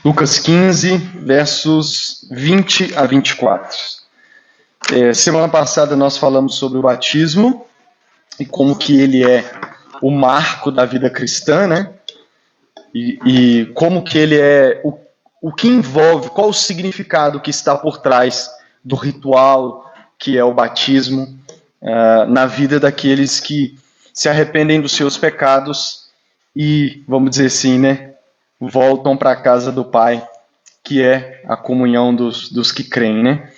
Lucas 15, versos 20 a 24. Semana passada nós falamos sobre o batismo e como que ele é o marco da vida cristã, né? E como que ele é o que envolve, qual o significado que está por trás do ritual que é o batismo na vida daqueles que se arrependem dos seus pecados e, vamos dizer assim, né, voltam para a casa do Pai, que é a comunhão dos que creem, né?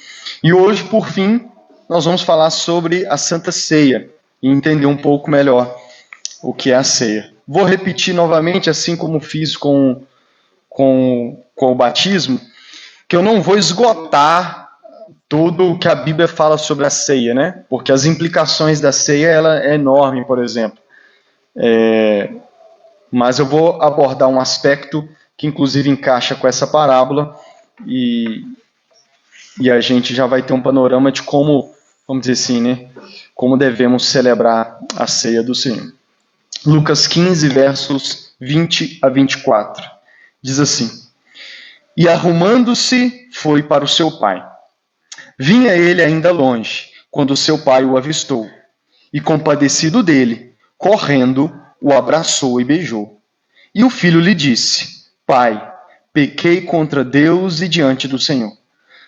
E hoje, por fim, nós vamos falar sobre a Santa Ceia e entender um pouco melhor o que é a ceia. Vou repetir novamente, assim como fiz com o batismo, que eu não vou esgotar tudo o que a Bíblia fala sobre a ceia, né? Porque as implicações da ceia ela é enorme, por exemplo. Mas eu vou abordar um aspecto que inclusive encaixa com essa parábola e a gente já vai ter um panorama de como, vamos dizer assim, né? Como devemos celebrar a ceia do Senhor. Lucas 15, versos 20 a 24. Diz assim: E arrumando-se, foi para o seu pai. Vinha ele ainda longe, quando seu pai o avistou, e compadecido dele, correndo, o abraçou e beijou. E o filho lhe disse: Pai, pequei contra Deus e diante do Senhor.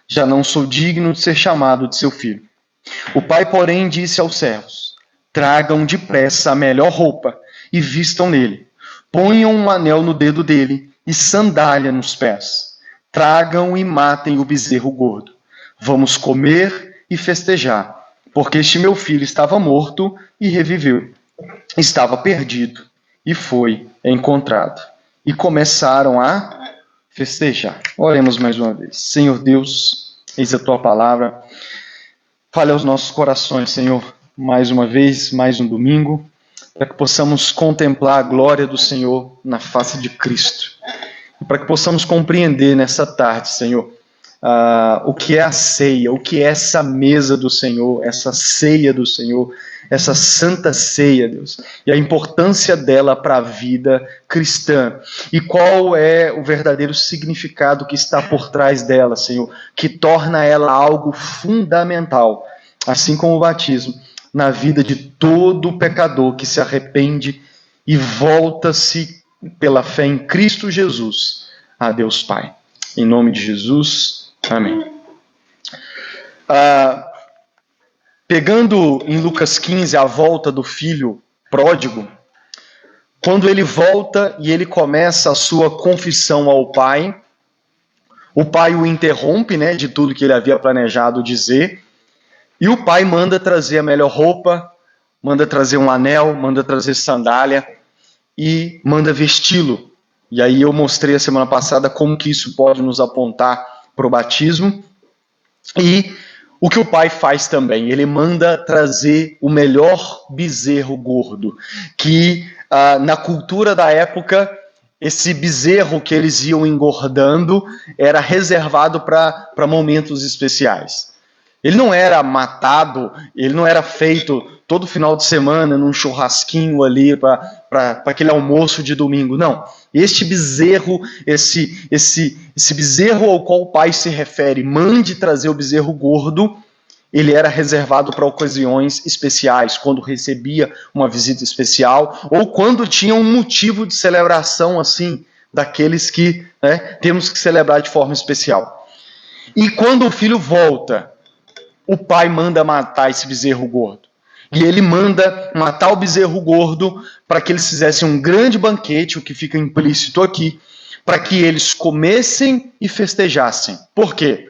Já não sou digno de ser chamado de seu filho. O pai, porém, disse aos servos: Tragam depressa a melhor roupa e vistam nele. Ponham um anel no dedo dele e sandália nos pés. Tragam e matem o bezerro gordo. Vamos comer e festejar, porque este meu filho estava morto e reviveu. Estava perdido e foi encontrado. E começaram a festejar. Oremos mais uma vez. Senhor Deus, eis a tua palavra. Fale aos nossos corações, Senhor, mais uma vez, mais um domingo, para que possamos contemplar a glória do Senhor na face de Cristo. E para que possamos compreender nessa tarde, Senhor, o que é a ceia, o que é essa mesa do Senhor, essa ceia do Senhor, essa santa ceia, Deus, e a importância dela para a vida cristã, e qual é o verdadeiro significado que está por trás dela, Senhor, que torna ela algo fundamental, assim como o batismo, na vida de todo pecador que se arrepende e volta-se pela fé em Cristo Jesus a Deus Pai. Em nome de Jesus, amém. Pegando em Lucas 15 a volta do filho pródigo, quando ele volta e ele começa a sua confissão ao pai, o pai o interrompe, né, de tudo que ele havia planejado dizer, e o pai manda trazer a melhor roupa, manda trazer um anel, manda trazer sandália e manda vesti-lo. E aí eu mostrei a semana passada como que isso pode nos apontar para o batismo. E o que o pai faz também, ele manda trazer o melhor bezerro gordo, que na cultura da época, esse bezerro que eles iam engordando era reservado para momentos especiais. Ele não era matado, ele não era feito todo final de semana num churrasquinho ali para aquele almoço de domingo, não. Este bezerro, esse bezerro ao qual o pai se refere, mande trazer o bezerro gordo, ele era reservado para ocasiões especiais, quando recebia uma visita especial, ou quando tinha um motivo de celebração, assim, daqueles que temos que celebrar de forma especial. E quando o filho volta, o pai manda matar esse bezerro gordo. E ele manda matar o bezerro gordo para que eles fizessem um grande banquete, o que fica implícito aqui, para que eles comessem e festejassem. Por quê?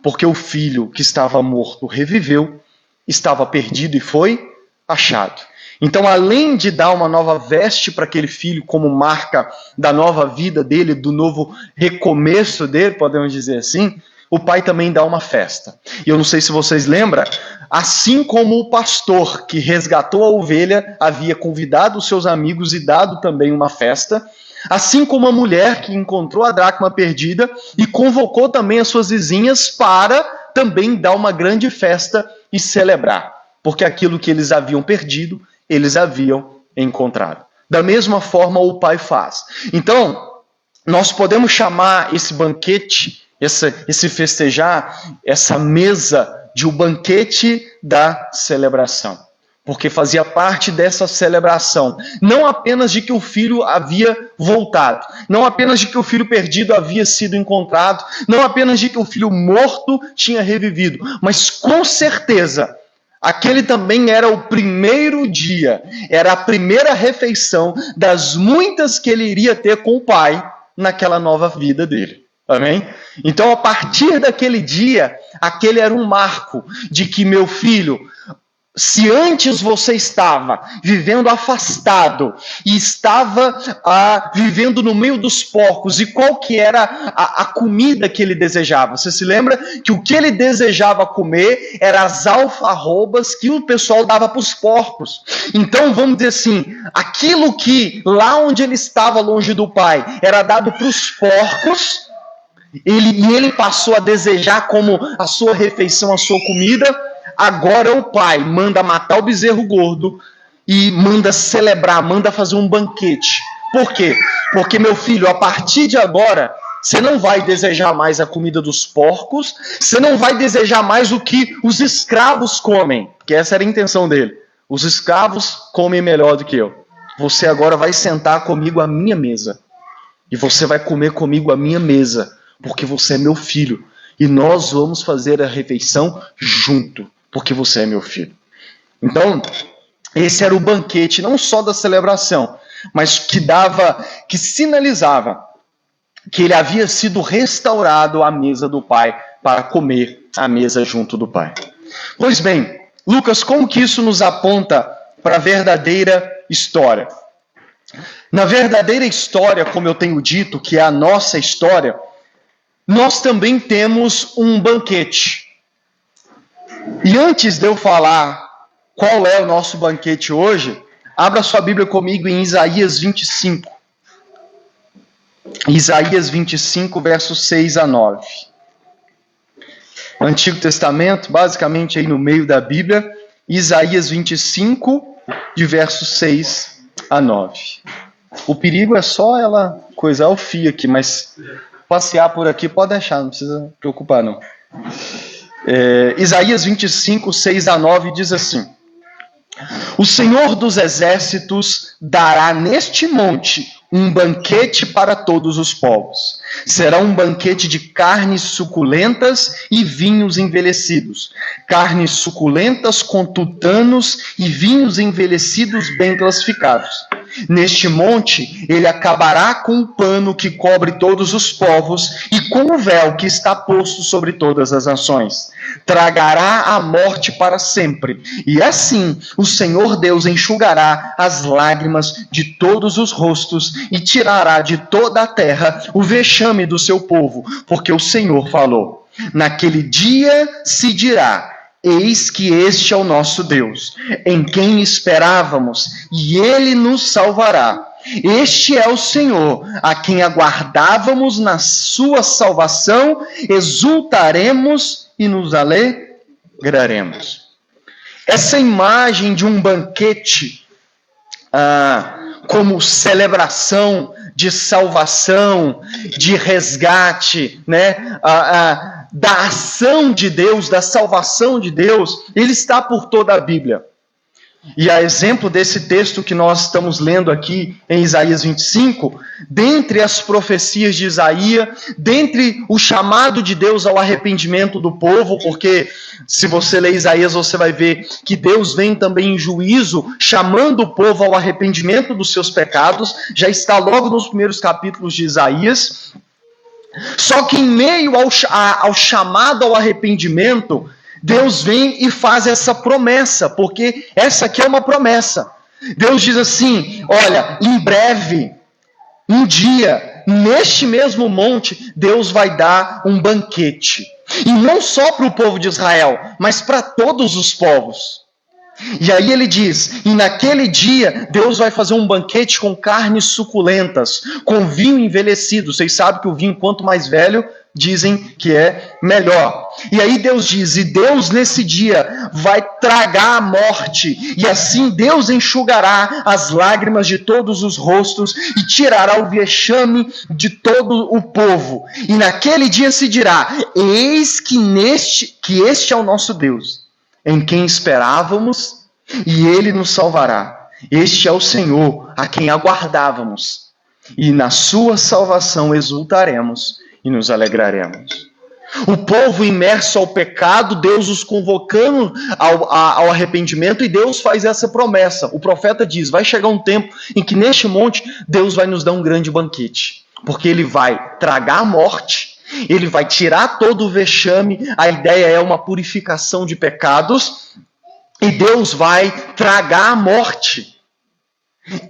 Porque o filho que estava morto reviveu, estava perdido e foi achado. Então, além de dar uma nova veste para aquele filho como marca da nova vida dele, do novo recomeço dele, podemos dizer assim, o pai também dá uma festa. E eu não sei se vocês lembram, assim como o pastor que resgatou a ovelha havia convidado os seus amigos e dado também uma festa, assim como a mulher que encontrou a dracma perdida e convocou também as suas vizinhas para também dar uma grande festa e celebrar, porque aquilo que eles haviam perdido, eles haviam encontrado. Da mesma forma o pai faz. Então, nós podemos chamar esse banquete, esse festejar, essa mesa de o banquete da celebração. Porque fazia parte dessa celebração, não apenas de que o filho havia voltado, não apenas de que o filho perdido havia sido encontrado, não apenas de que o filho morto tinha revivido, mas com certeza, aquele também era o primeiro dia, era a primeira refeição das muitas que ele iria ter com o pai naquela nova vida dele. Amém? Então, a partir daquele dia, aquele era um marco de que, meu filho, se antes você estava vivendo afastado e estava vivendo no meio dos porcos, e qual que era a comida que ele desejava? Você se lembra que o que ele desejava comer era as alfarrobas que o pessoal dava para os porcos. Então vamos dizer assim, aquilo que lá onde ele estava longe do pai era dado para os porcos, ele passou a desejar como a sua refeição, a sua comida. Agora o pai manda matar o bezerro gordo e manda celebrar, manda fazer um banquete. Por quê? Porque, meu filho, a partir de agora, você não vai desejar mais a comida dos porcos, você não vai desejar mais o que os escravos comem, que essa era a intenção dele. Os escravos comem melhor do que eu. Você agora vai sentar comigo à minha mesa. E você vai comer comigo à minha mesa, porque você é meu filho. E nós vamos fazer a refeição junto, porque você é meu filho. Então, esse era o banquete, não só da celebração, mas que sinalizava que ele havia sido restaurado à mesa do Pai, para comer à mesa junto do Pai. Pois bem, Lucas, como que isso nos aponta para a verdadeira história? Na verdadeira história, como eu tenho dito, que é a nossa história, nós também temos um banquete. E antes de eu falar qual é o nosso banquete hoje, abra sua Bíblia comigo em Isaías 25. Isaías 25, versos 6 a 9. Antigo Testamento, basicamente aí no meio da Bíblia, Isaías 25, de versos 6 a 9. O perigo é só ela coisar o fio aqui, mas passear por aqui pode deixar, não precisa preocupar não. Isaías 25, 6 a 9 diz assim: O Senhor dos Exércitos dará neste monte um banquete para todos os povos. Será um banquete de carnes suculentas e vinhos envelhecidos. Carnes suculentas com tutanos e vinhos envelhecidos bem classificados. Neste monte, ele acabará com o pano que cobre todos os povos e com o véu que está posto sobre todas as nações. Tragará a morte para sempre. E assim, o Senhor Deus enxugará as lágrimas de todos os rostos e tirará de toda a terra o vexame do seu povo, porque o Senhor falou. Naquele dia se dirá: Eis que este é o nosso Deus, em quem esperávamos, e ele nos salvará. Este é o Senhor, a quem aguardávamos na sua salvação, exultaremos e nos alegraremos. Essa imagem de um banquete como celebração de salvação, de resgate, né? Da ação de Deus, da salvação de Deus, ele está por toda a Bíblia. E a exemplo desse texto que nós estamos lendo aqui em Isaías 25, dentre as profecias de Isaías, dentre o chamado de Deus ao arrependimento do povo, porque se você ler Isaías, você vai ver que Deus vem também em juízo, chamando o povo ao arrependimento dos seus pecados, já está logo nos primeiros capítulos de Isaías. Só que em meio ao chamado ao arrependimento, Deus vem e faz essa promessa, porque essa aqui é uma promessa. Deus diz assim: olha, em breve, um dia, neste mesmo monte, Deus vai dar um banquete. E não só para o povo de Israel, mas para todos os povos. E aí ele diz: e naquele dia Deus vai fazer um banquete com carnes suculentas, com vinho envelhecido. Vocês sabem que o vinho, quanto mais velho, dizem que é melhor. E aí Deus diz, e Deus nesse dia vai tragar a morte, e assim Deus enxugará as lágrimas de todos os rostos e tirará o vexame de todo o povo. E naquele dia se dirá, eis que este é o nosso Deus, em quem esperávamos, e ele nos salvará. Este é o Senhor, a quem aguardávamos, e na sua salvação exultaremos e nos alegraremos. O povo imerso ao pecado, Deus os convocando ao arrependimento, e Deus faz essa promessa. O profeta diz, vai chegar um tempo em que neste monte Deus vai nos dar um grande banquete, porque ele vai tragar a morte, ele vai tirar todo o vexame, a ideia é uma purificação de pecados, e Deus vai tragar a morte.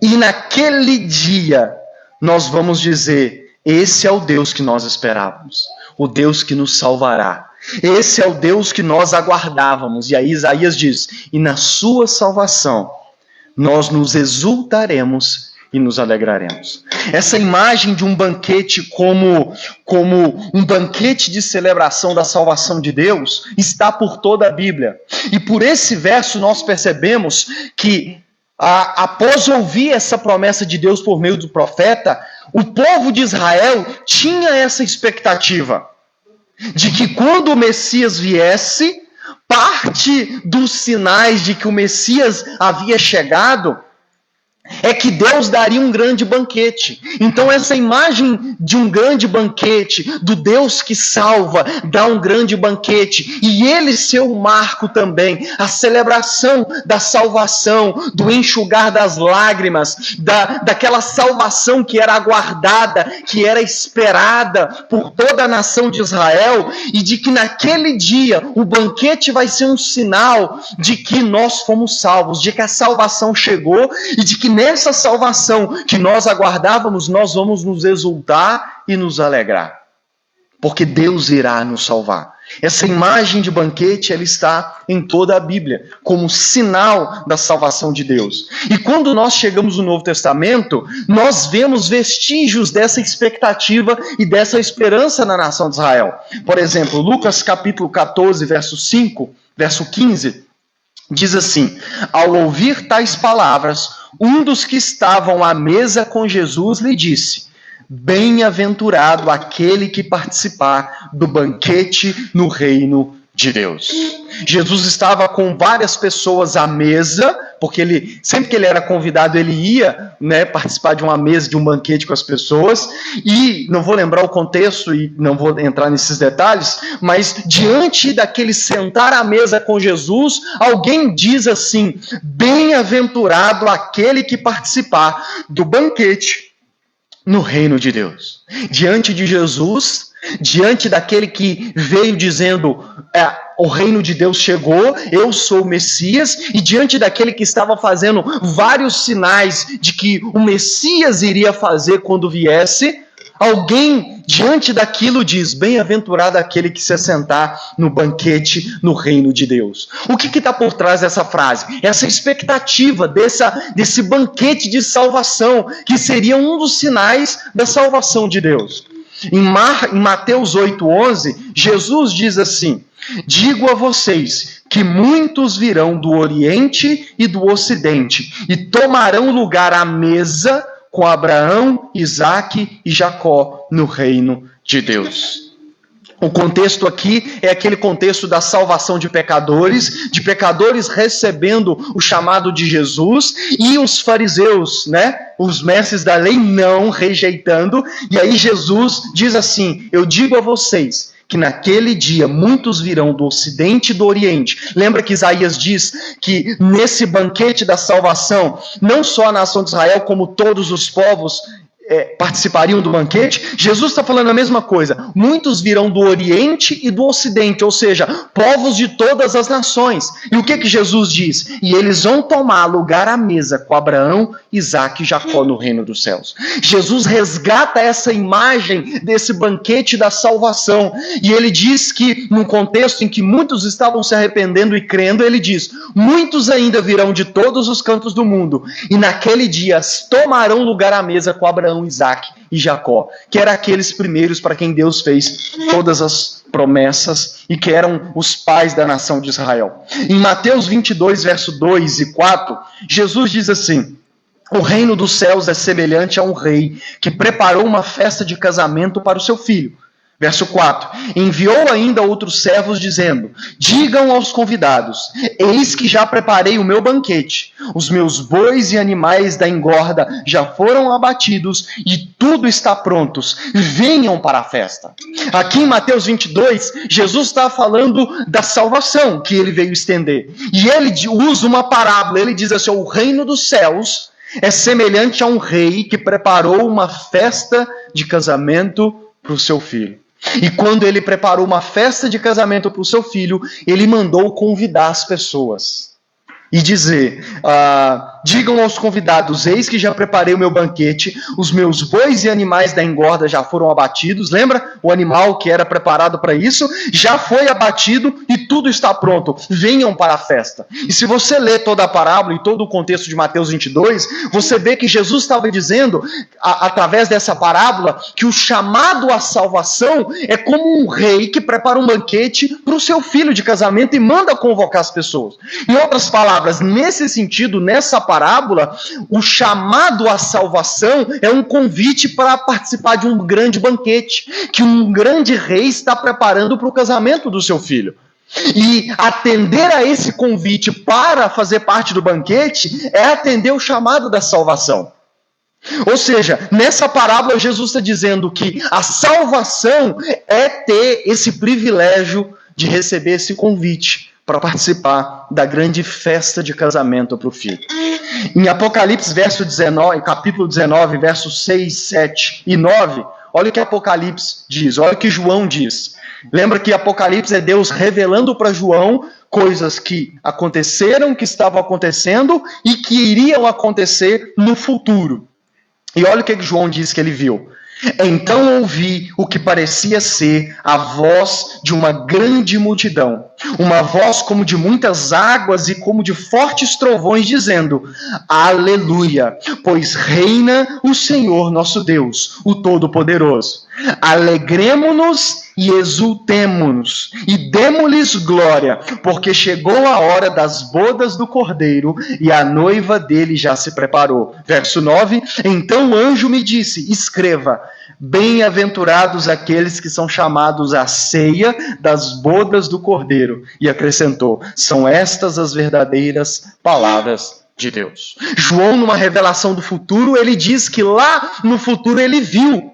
E naquele dia nós vamos dizer, esse é o Deus que nós esperávamos, o Deus que nos salvará. Esse é o Deus que nós aguardávamos. E aí Isaías diz, e na sua salvação nós nos exultaremos e nos alegraremos. Essa imagem de um banquete como um banquete de celebração da salvação de Deus está por toda a Bíblia. E por esse verso nós percebemos que após ouvir essa promessa de Deus por meio do profeta, o povo de Israel tinha essa expectativa de que quando o Messias viesse, parte dos sinais de que o Messias havia chegado é que Deus daria um grande banquete. Então essa imagem de um grande banquete, do Deus que salva, dá um grande banquete, e ele ser o marco também, a celebração da salvação, do enxugar das lágrimas, daquela salvação que era aguardada, que era esperada por toda a nação de Israel, e de que naquele dia o banquete vai ser um sinal de que nós fomos salvos, de que a salvação chegou, e de que nessa salvação que nós aguardávamos, nós vamos nos exultar e nos alegrar. Porque Deus irá nos salvar. Essa imagem de banquete, ela está em toda a Bíblia, como sinal da salvação de Deus. E quando nós chegamos no Novo Testamento, nós vemos vestígios dessa expectativa e dessa esperança na nação de Israel. Por exemplo, Lucas capítulo 14, verso 15, diz assim, ao ouvir tais palavras, um dos que estavam à mesa com Jesus lhe disse, bem-aventurado aquele que participar do banquete no reino de Deus. Jesus estava com várias pessoas à mesa, porque sempre que ele era convidado, ele ia participar de uma mesa, de um banquete com as pessoas, e não vou lembrar o contexto e não vou entrar nesses detalhes, mas diante daquele sentar à mesa com Jesus, alguém diz assim, bem-aventurado aquele que participar do banquete no reino de Deus. Diante de Jesus, diante daquele que veio dizendo, o reino de Deus chegou, eu sou o Messias, e diante daquele que estava fazendo vários sinais de que o Messias iria fazer quando viesse, alguém diante daquilo diz, bem-aventurado aquele que se assentar no banquete no reino de Deus. O que está por trás dessa frase? Essa expectativa desse banquete de salvação, que seria um dos sinais da salvação de Deus. Em Mateus 8,11, Jesus diz assim, digo a vocês que muitos virão do Oriente e do Ocidente e tomarão lugar à mesa com Abraão, Isaque e Jacó no reino de Deus. O contexto aqui é aquele contexto da salvação de pecadores recebendo o chamado de Jesus, e os fariseus, os mestres da lei não rejeitando, e aí Jesus diz assim, eu digo a vocês, que naquele dia muitos virão do Ocidente e do Oriente. Lembra que Isaías diz que nesse banquete da salvação, não só a nação de Israel, como todos os povos participariam do banquete? Jesus está falando a mesma coisa. Muitos virão do Oriente e do Ocidente, ou seja, povos de todas as nações. E o que Jesus diz? E eles vão tomar lugar à mesa com Abraão, Isaque e Jacó no reino dos céus. Jesus resgata essa imagem desse banquete da salvação. E ele diz que, num contexto em que muitos estavam se arrependendo e crendo, ele diz, muitos ainda virão de todos os cantos do mundo, e naquele dia tomarão lugar à mesa com Abraão, Abraão, Isaque e Jacó, que eram aqueles primeiros para quem Deus fez todas as promessas e que eram os pais da nação de Israel. Em Mateus 22, verso 2 e 4, Jesus diz assim: o reino dos céus é semelhante a um rei que preparou uma festa de casamento para o seu filho. Verso 4, enviou ainda outros servos dizendo, digam aos convidados, eis que já preparei o meu banquete, os meus bois e animais da engorda já foram abatidos e tudo está pronto, venham para a festa. Aqui em Mateus 22, Jesus está falando da salvação que ele veio estender, e ele usa uma parábola, ele diz assim, o reino dos céus é semelhante a um rei que preparou uma festa de casamento para o seu filho. E quando ele preparou uma festa de casamento para o seu filho, ele mandou convidar as pessoas. E dizer, digam aos convidados, eis que já preparei o meu banquete, os meus bois e animais da engorda já foram abatidos. Lembra? O animal que era preparado para isso, já foi abatido e tudo está pronto. Venham para a festa. E se você ler toda a parábola e todo o contexto de Mateus 22, você vê que Jesus estava dizendo, através dessa parábola, que o chamado à salvação é como um rei que prepara um banquete para o seu filho de casamento e manda convocar as pessoas. Em outras palavras, nesse sentido, nessa parábola, o chamado à salvação é um convite para participar de um grande banquete, que um grande rei está preparando para o casamento do seu filho. E atender a esse convite para fazer parte do banquete é atender o chamado da salvação. Ou seja, nessa parábola Jesus está dizendo que a salvação é ter esse privilégio de receber esse convite para participar da grande festa de casamento para o filho. Em Apocalipse, capítulo 19, versos 6, 7 e 9, olha o que Apocalipse diz, olha o que João diz. Lembra que Apocalipse é Deus revelando para João coisas que aconteceram, que estavam acontecendo e que iriam acontecer no futuro. E olha o que João diz que ele viu. Então ouvi o que parecia ser a voz de uma grande multidão, uma voz como de muitas águas e como de fortes trovões, dizendo, aleluia, pois reina o Senhor nosso Deus, o Todo-Poderoso. Alegremo-nos e exultemo-nos, e demo-lhes glória, porque chegou a hora das bodas do Cordeiro, e a noiva dele já se preparou. Verso 9, então o anjo me disse, escreva, bem-aventurados aqueles que são chamados à ceia das bodas do Cordeiro. E acrescentou, são estas as verdadeiras palavras de Deus. João, numa revelação do futuro, ele diz que lá no futuro ele viu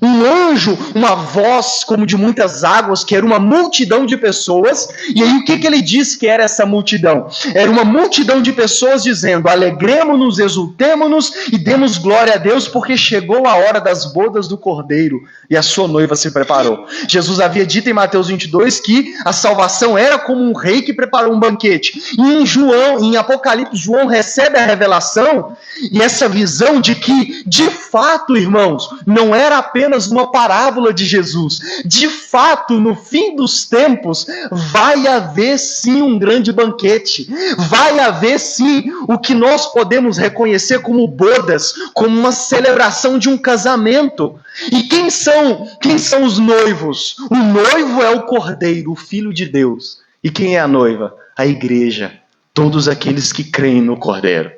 um anjo, uma voz como de muitas águas, que era uma multidão de pessoas. E aí o que ele disse que era essa multidão? Era uma multidão de pessoas dizendo, alegremo-nos, exultemo-nos e demos glória a Deus, porque chegou a hora das bodas do Cordeiro e a sua noiva se preparou. Jesus havia dito em Mateus 22 que a salvação era como um rei que preparou um banquete. E em Apocalipse, João recebe a revelação e essa visão de que, de fato, irmãos, não era apenas uma parábola de Jesus. De fato, no fim dos tempos, vai haver sim um grande banquete. Vai haver sim o que nós podemos reconhecer como bodas, como uma celebração de um casamento. E quem são os noivos? O noivo é o Cordeiro, o Filho de Deus. E quem é a noiva? A igreja. Todos aqueles que creem no Cordeiro.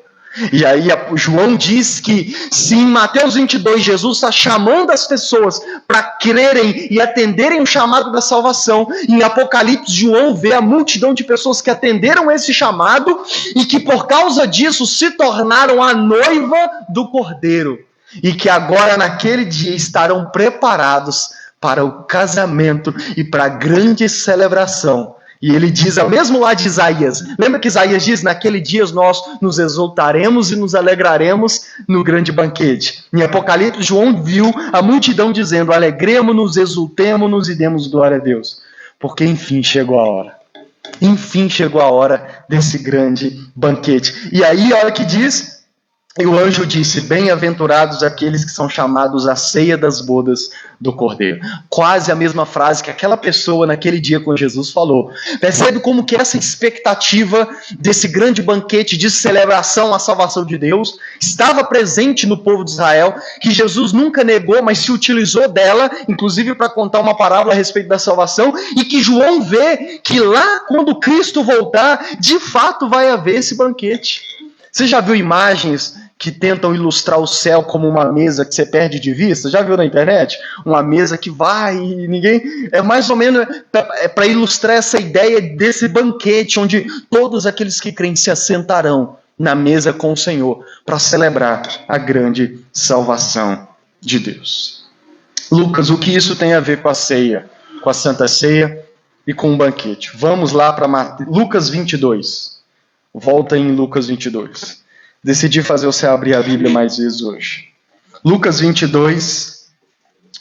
E aí João diz que se em Mateus 22 Jesus está chamando as pessoas para crerem e atenderem o chamado da salvação, em Apocalipse João vê a multidão de pessoas que atenderam esse chamado e que por causa disso se tornaram a noiva do Cordeiro. E que agora naquele dia estarão preparados para o casamento e para a grande celebração. E ele diz, mesmo lá de Isaías, lembra que Isaías diz, naquele dia nós nos exultaremos e nos alegraremos no grande banquete. Em Apocalipse, João viu a multidão dizendo, alegremo-nos, exultemo-nos e demos glória a Deus. Porque enfim chegou a hora. Enfim chegou a hora desse grande banquete. E aí, olha o que diz, E o anjo disse: bem-aventurados aqueles que são chamados à ceia das bodas do Cordeiro. Quase a mesma frase que aquela pessoa naquele dia com Jesus falou. Percebe como que essa expectativa desse grande banquete de celebração à salvação de Deus estava presente no povo de Israel, que Jesus nunca negou, mas se utilizou dela, inclusive para contar uma parábola a respeito da salvação, e que João vê que lá, quando Cristo voltar, de fato vai haver esse banquete. Você já viu imagens que tentam ilustrar o céu como uma mesa que você perde de vista? Já viu na internet? Uma mesa que vai e ninguém... É mais ou menos para ilustrar essa ideia desse banquete, onde todos aqueles que creem se assentarão na mesa com o Senhor para celebrar a grande salvação de Deus. Lucas, o que isso tem a ver com a ceia, com a Santa Ceia e com o banquete? Vamos lá para Lucas 22. Volta em Lucas 22. Decidi fazer você abrir a Bíblia mais vezes hoje. Lucas 22,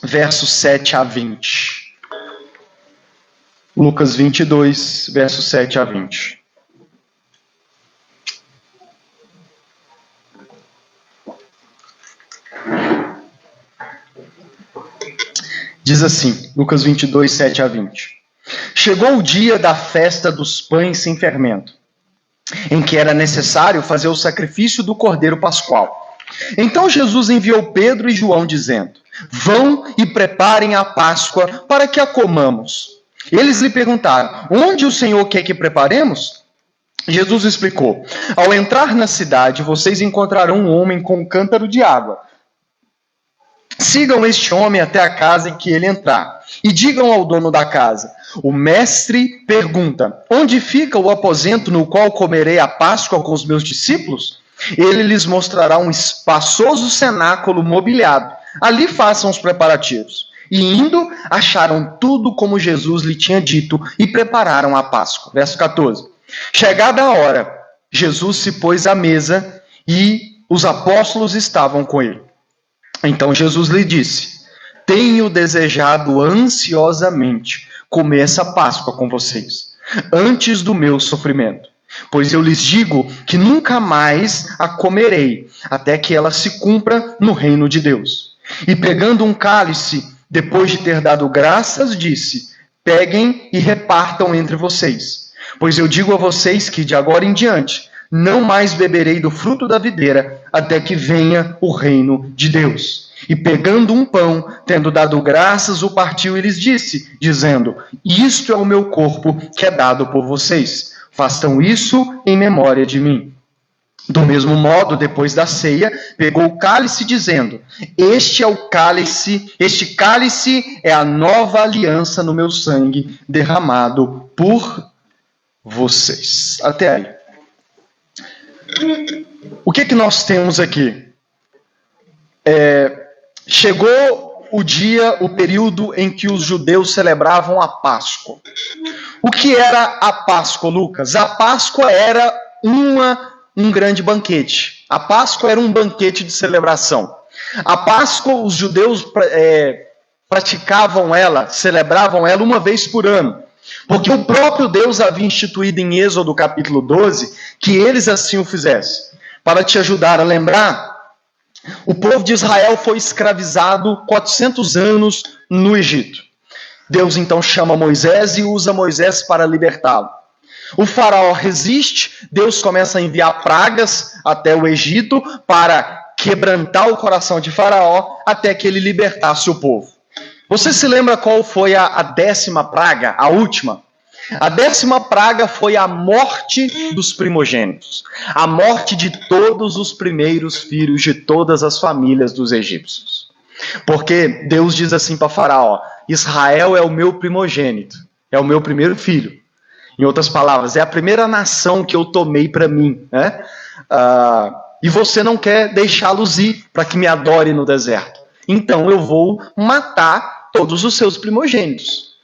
versos 7 a 20. Lucas 22, versos 7 a 20. Diz assim, Lucas 22, 7 a 20. Chegou o dia da festa dos pães sem fermento, em que era necessário fazer o sacrifício do Cordeiro Pascual. Então Jesus enviou Pedro e João, dizendo: vão e preparem a Páscoa para que a comamos. Eles lhe perguntaram: onde o Senhor quer que preparemos? Jesus explicou: ao entrar na cidade, vocês encontrarão um homem com um cântaro de água. Sigam este homem até a casa em que ele entrar, e digam ao dono da casa: o mestre pergunta: onde fica o aposento no qual comerei a Páscoa com os meus discípulos? Ele lhes mostrará um espaçoso cenáculo mobiliado. Ali façam os preparativos. E indo, acharam tudo como Jesus lhe tinha dito e prepararam a Páscoa. Verso 14. Chegada a hora, Jesus se pôs à mesa e os apóstolos estavam com ele. Então Jesus lhe disse: tenho desejado ansiosamente comer essa Páscoa com vocês, antes do meu sofrimento. Pois eu lhes digo que nunca mais a comerei, até que ela se cumpra no reino de Deus. E pegando um cálice, depois de ter dado graças, disse: peguem e repartam entre vocês. Pois eu digo a vocês que de agora em diante não mais beberei do fruto da videira, até que venha o reino de Deus. E pegando um pão, tendo dado graças, o partiu e lhes disse, dizendo: isto é o meu corpo que é dado por vocês. Façam isso em memória de mim. Do mesmo modo, depois da ceia, pegou o cálice, dizendo: este cálice é a nova aliança no meu sangue, derramado por vocês. Até aí. O que nós temos aqui? Chegou o dia, o período em que os judeus celebravam a Páscoa. O que era a Páscoa, Lucas? A Páscoa era um grande banquete. A Páscoa era um banquete de celebração. A Páscoa, os judeus praticavam ela, celebravam ela uma vez por ano. Porque o próprio Deus havia instituído em Êxodo capítulo 12 que eles assim o fizessem. Para te ajudar a lembrar, o povo de Israel foi escravizado 400 anos no Egito. Deus então chama Moisés e usa Moisés para libertá-lo. O faraó resiste, Deus começa a enviar pragas até o Egito para quebrantar o coração de faraó até que ele libertasse o povo. Você se lembra qual foi a 10ª praga, a última? A 10ª praga foi a morte dos primogênitos. A morte de todos os primeiros filhos de todas as famílias dos egípcios. Porque Deus diz assim para Faraó: Israel é o meu primogênito, é o meu primeiro filho. Em outras palavras, é a primeira nação que eu tomei para mim, né? E você não quer deixá-los ir para que me adore no deserto. Então eu vou matar todos os seus primogênitos.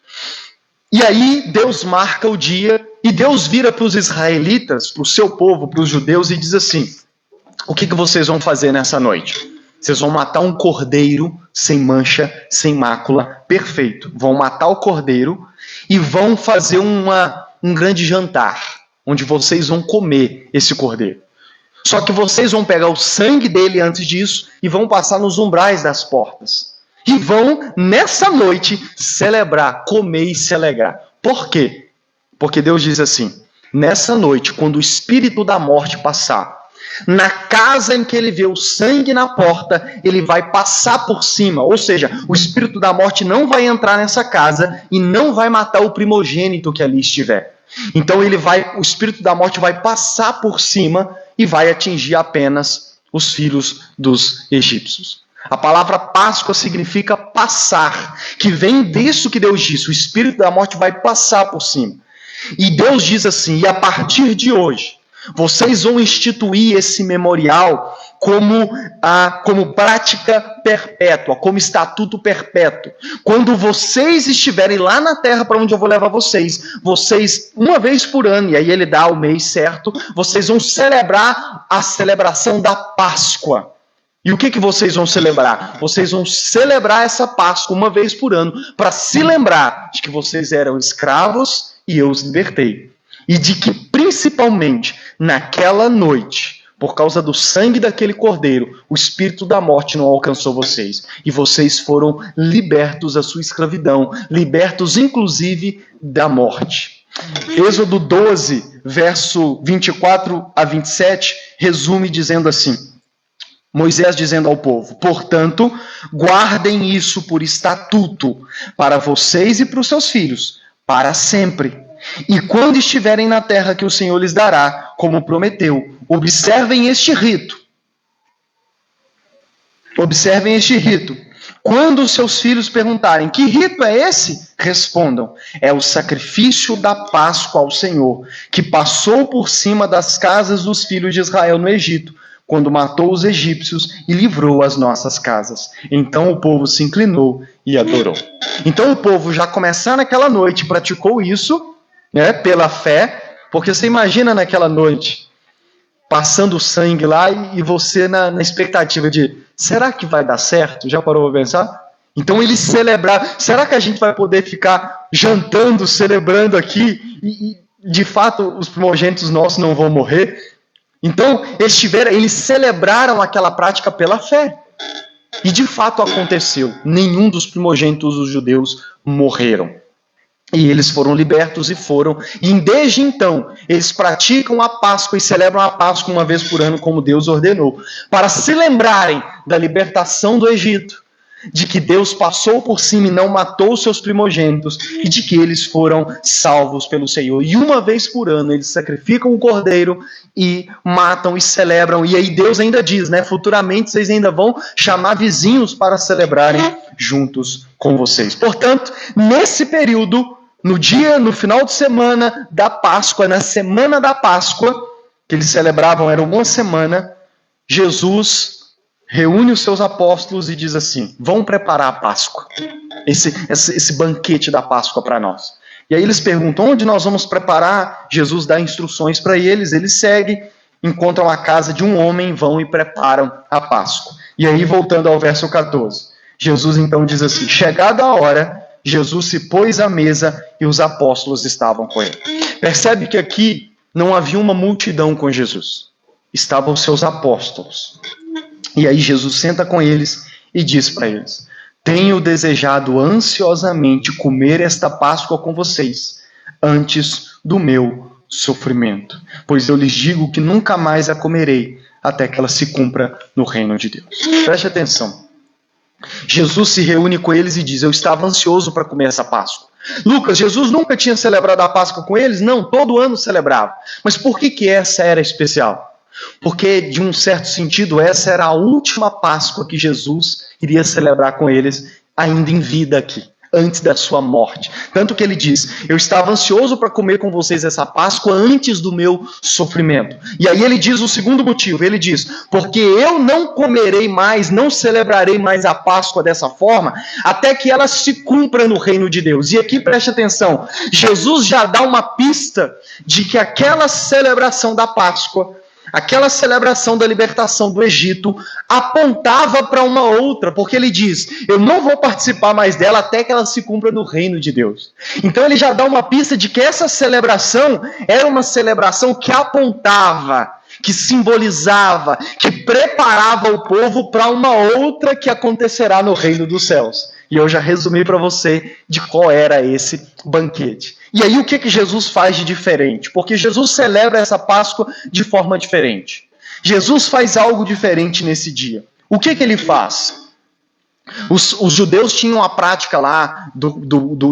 E aí Deus marca o dia e Deus vira para os israelitas, para o seu povo, para os judeus e diz assim: o que vocês vão fazer nessa noite? Vocês vão matar um cordeiro sem mancha, sem mácula, perfeito. Vão matar o cordeiro e vão fazer um grande jantar, onde vocês vão comer esse cordeiro. Só que vocês vão pegar o sangue dele antes disso e vão passar nos umbrais das portas. E vão, nessa noite, celebrar, comer e se alegrar. Por quê? Porque Deus diz assim: nessa noite, quando o espírito da morte passar, na casa em que ele vê o sangue na porta, ele vai passar por cima. Ou seja, o espírito da morte não vai entrar nessa casa e não vai matar o primogênito que ali estiver. Então o espírito da morte vai passar por cima e vai atingir apenas os filhos dos egípcios. A palavra Páscoa significa passar, que vem disso que Deus disse: o espírito da morte vai passar por cima. E Deus diz assim: e a partir de hoje, vocês vão instituir esse memorial como prática perpétua, como estatuto perpétuo. Quando vocês estiverem lá na terra para onde eu vou levar vocês, uma vez por ano, e aí ele dá o mês certo, vocês vão celebrar a celebração da Páscoa. E o que vocês vão celebrar? Vocês vão celebrar essa Páscoa uma vez por ano para se lembrar de que vocês eram escravos e eu os libertei. E de que, principalmente, naquela noite, por causa do sangue daquele cordeiro, o espírito da morte não alcançou vocês. E vocês foram libertos da sua escravidão, libertos, inclusive, da morte. Êxodo 12, verso 24 a 27, resume dizendo assim: Moisés dizendo ao povo: portanto, guardem isso por estatuto, para vocês e para os seus filhos, para sempre. E quando estiverem na terra que o Senhor lhes dará, como prometeu, observem este rito. Observem este rito. Quando os seus filhos perguntarem: que rito é esse? Respondam: é o sacrifício da Páscoa ao Senhor, que passou por cima das casas dos filhos de Israel no Egito, quando matou os egípcios e livrou as nossas casas. Então o povo se inclinou e adorou. Então o povo, já começando naquela noite, praticou isso, pela fé, porque você imagina naquela noite, passando sangue lá e você na expectativa de: será que vai dar certo? Já parou para pensar? Então eles celebraram: será que a gente vai poder ficar jantando, celebrando aqui e de fato os primogênitos nossos não vão morrer? Então eles celebraram aquela prática pela fé. E de fato aconteceu. Nenhum dos primogênitos dos judeus morreram. E eles foram libertos e desde então, eles praticam a Páscoa e celebram a Páscoa uma vez por ano, como Deus ordenou, para se lembrarem da libertação do Egito, de que Deus passou por cima e não matou os seus primogênitos, e de que eles foram salvos pelo Senhor. E uma vez por ano, eles sacrificam o cordeiro e matam e celebram. E aí Deus ainda diz, futuramente vocês ainda vão chamar vizinhos para celebrarem juntos com vocês. Portanto, nesse período, no final de semana da Páscoa, na semana da Páscoa, que eles celebravam, era uma semana, Jesus reúne os seus apóstolos e diz assim: vão preparar a Páscoa, esse banquete da Páscoa para nós. E aí eles perguntam: onde nós vamos preparar? Jesus dá instruções para eles seguem, encontram a casa de um homem, vão e preparam a Páscoa. E aí, voltando ao verso 14, Jesus então diz assim: chegada a hora, Jesus se pôs à mesa e os apóstolos estavam com ele. Percebe que aqui não havia uma multidão com Jesus. Estavam seus apóstolos. E aí Jesus senta com eles e diz para eles: tenho desejado ansiosamente comer esta Páscoa com vocês, antes do meu sofrimento. Pois eu lhes digo que nunca mais a comerei, até que ela se cumpra no reino de Deus. Preste atenção. Jesus se reúne com eles e diz: eu estava ansioso para comer essa Páscoa. Lucas, Jesus nunca tinha celebrado a Páscoa com eles? Não, todo ano celebrava. Mas por que essa era especial? Porque, de um certo sentido, essa era a última Páscoa que Jesus iria celebrar com eles, ainda em vida aqui, antes da sua morte. Tanto que ele diz: eu estava ansioso para comer com vocês essa Páscoa antes do meu sofrimento. E aí ele diz o segundo motivo, ele diz: porque eu não comerei mais, não celebrarei mais a Páscoa dessa forma, até que ela se cumpra no reino de Deus. E aqui preste atenção, Jesus já dá uma pista de que aquela celebração da Páscoa, aquela celebração da libertação do Egito, apontava para uma outra, porque ele diz: eu não vou participar mais dela até que ela se cumpra no reino de Deus. Então ele já dá uma pista de que essa celebração era uma celebração que apontava, que simbolizava, que preparava o povo para uma outra que acontecerá no reino dos céus. E eu já resumi para você de qual era esse banquete. E aí o que Jesus faz de diferente? Porque Jesus celebra essa Páscoa de forma diferente. Jesus faz algo diferente nesse dia. O que ele faz? Os judeus tinham a prática lá,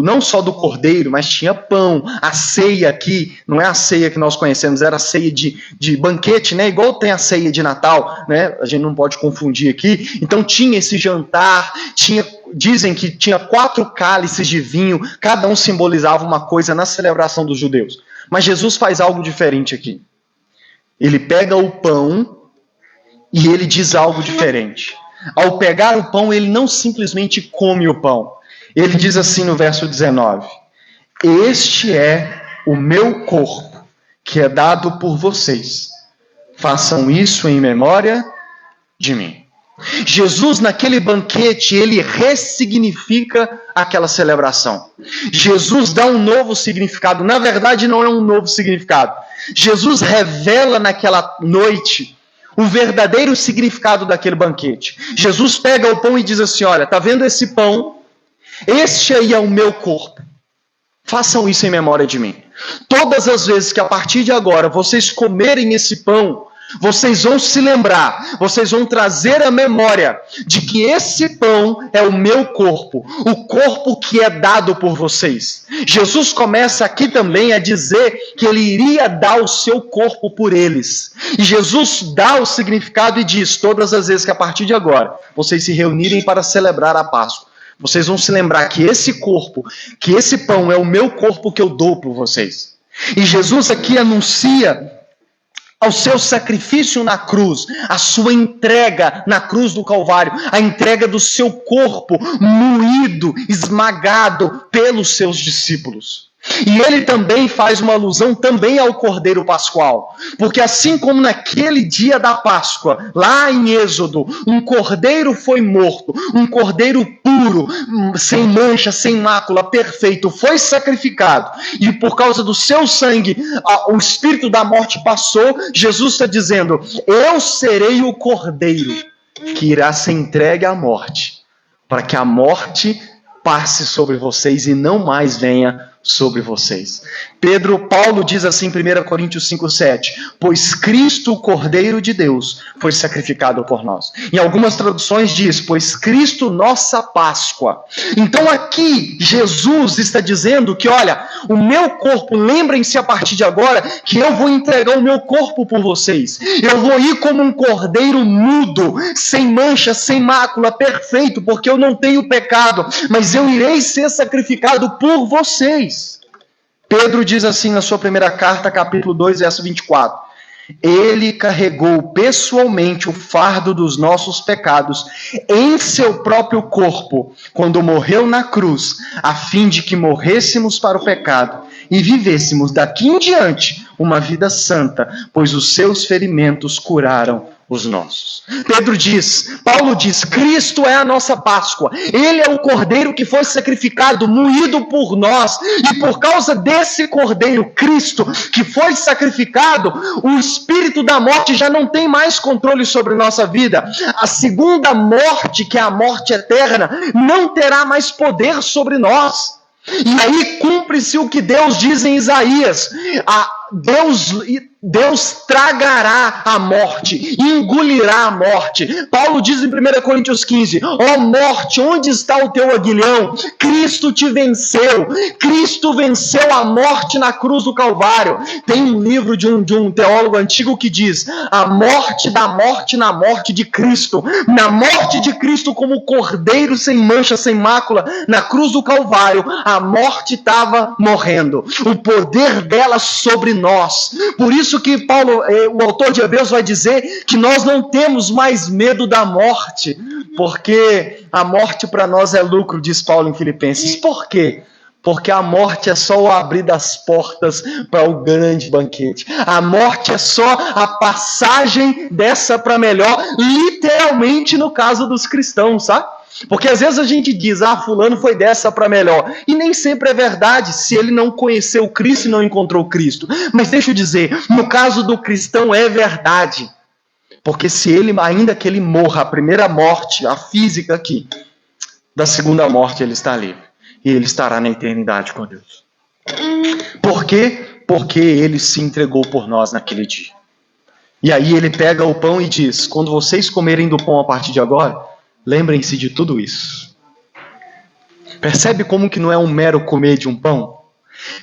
não só do cordeiro, mas tinha pão. A ceia aqui, não é a ceia que nós conhecemos, era a ceia de banquete, né? Igual tem a ceia de Natal, né? A gente não pode confundir aqui. Então tinha esse jantar, dizem que tinha 4 cálices de vinho, cada um simbolizava uma coisa na celebração dos judeus. Mas Jesus faz algo diferente aqui. Ele pega o pão e ele diz algo diferente. Ao pegar o pão, ele não simplesmente come o pão. Ele diz assim no verso 19: este é o meu corpo, que é dado por vocês. Façam isso em memória de mim. Jesus, naquele banquete, ele ressignifica aquela celebração. Jesus dá um novo significado. Na verdade, não é um novo significado. Jesus revela naquela noite o verdadeiro significado daquele banquete. Jesus pega o pão e diz assim: olha, tá vendo esse pão? Este aí é o meu corpo. Façam isso em memória de mim. Todas as vezes que a partir de agora vocês comerem esse pão, vocês vão se lembrar, vocês vão trazer a memória de que esse pão é o meu corpo, o corpo que é dado por vocês. Jesus começa aqui também a dizer que ele iria dar o seu corpo por eles. E Jesus dá o significado e diz: todas as vezes que a partir de agora vocês se reunirem para celebrar a Páscoa, vocês vão se lembrar que esse corpo, que esse pão é o meu corpo que eu dou por vocês. E Jesus aqui anuncia ao seu sacrifício na cruz, a sua entrega na cruz do Calvário, a entrega do seu corpo moído, esmagado pelos seus discípulos. E ele também faz uma alusão também ao Cordeiro Pascual, porque assim como naquele dia da Páscoa, lá em Êxodo, um cordeiro foi morto, um cordeiro puro, sem mancha, sem mácula, perfeito, foi sacrificado, e por causa do seu sangue, o espírito da morte passou. Jesus está dizendo: eu serei o cordeiro que irá ser entregue à morte, para que a morte passe sobre vocês e não mais venha sobre vocês. Paulo diz assim em 1 Coríntios 5,7: pois Cristo, o Cordeiro de Deus, foi sacrificado por nós. Em algumas traduções diz: pois Cristo, nossa Páscoa. Então aqui Jesus está dizendo que, olha, o meu corpo, lembrem-se a partir de agora que eu vou entregar o meu corpo por vocês. Eu vou ir como um cordeiro mudo, sem mancha, sem mácula, perfeito, porque eu não tenho pecado, mas eu irei ser sacrificado por vocês. Pedro diz assim na sua primeira carta, capítulo 2, verso 24: ele carregou pessoalmente o fardo dos nossos pecados em seu próprio corpo, quando morreu na cruz, a fim de que morrêssemos para o pecado e vivêssemos daqui em diante uma vida santa, pois os seus ferimentos curaram os nossos. Paulo diz, Cristo é a nossa Páscoa. Ele é o cordeiro que foi sacrificado, moído por nós. E por causa desse cordeiro, Cristo, que foi sacrificado, o espírito da morte já não tem mais controle sobre nossa vida. A segunda morte, que é a morte eterna, não terá mais poder sobre nós. E aí cumpre-se o que Deus diz em Isaías: Deus tragará a morte, engolirá a morte. Paulo diz em 1 Coríntios 15: ó morte, onde está o teu aguilhão? Cristo te venceu. Cristo venceu a morte na cruz do Calvário. Tem um livro de um teólogo antigo que diz: a morte da morte na morte de Cristo. Na morte de Cristo como cordeiro sem mancha, sem mácula, na cruz do Calvário, a morte estava morrendo. O poder dela sobre nós. Por isso que Paulo, o autor de Hebreus, vai dizer que nós não temos mais medo da morte, porque a morte para nós é lucro, diz Paulo em Filipenses. Por quê? Porque a morte é só o abrir das portas para o grande banquete. A morte é só a passagem dessa para melhor, literalmente no caso dos cristãos, sabe? Porque às vezes a gente diz, fulano foi dessa para melhor. E nem sempre é verdade, se ele não conheceu Cristo e não encontrou Cristo. Mas deixa eu dizer, no caso do cristão é verdade. Porque se ele, ainda que ele morra, a primeira morte, a física aqui, da segunda morte ele está livre. E ele estará na eternidade com Deus. Por quê? Porque ele se entregou por nós naquele dia. E aí ele pega o pão e diz, quando vocês comerem do pão a partir de agora, lembrem-se de tudo isso. Percebe como que não é um mero comer de um pão?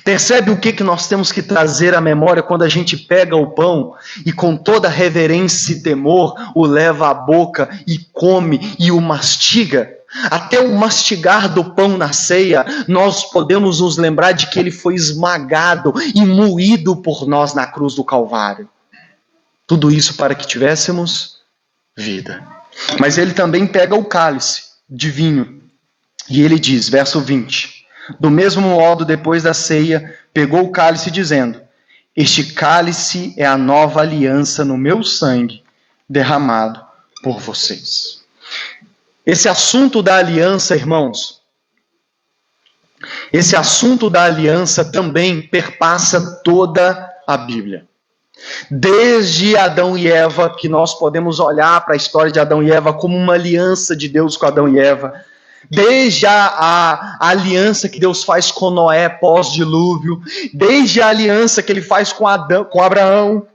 Percebe o que nós temos que trazer à memória quando a gente pega o pão e com toda reverência e temor o leva à boca e come e o mastiga? Até o mastigar do pão na ceia, nós podemos nos lembrar de que ele foi esmagado e moído por nós na cruz do Calvário. Tudo isso para que tivéssemos vida. Mas ele também pega o cálice de vinho e ele diz, verso 20, do mesmo modo, depois da ceia, pegou o cálice dizendo, este cálice é a nova aliança no meu sangue, derramado por vocês. Esse assunto da aliança, irmãos, esse assunto da aliança também perpassa toda a Bíblia. Desde Adão e Eva, que nós podemos olhar para a história de Adão e Eva como uma aliança de Deus com Adão e Eva, desde a aliança que Deus faz com Noé pós-dilúvio, desde a aliança que ele faz com Abraão,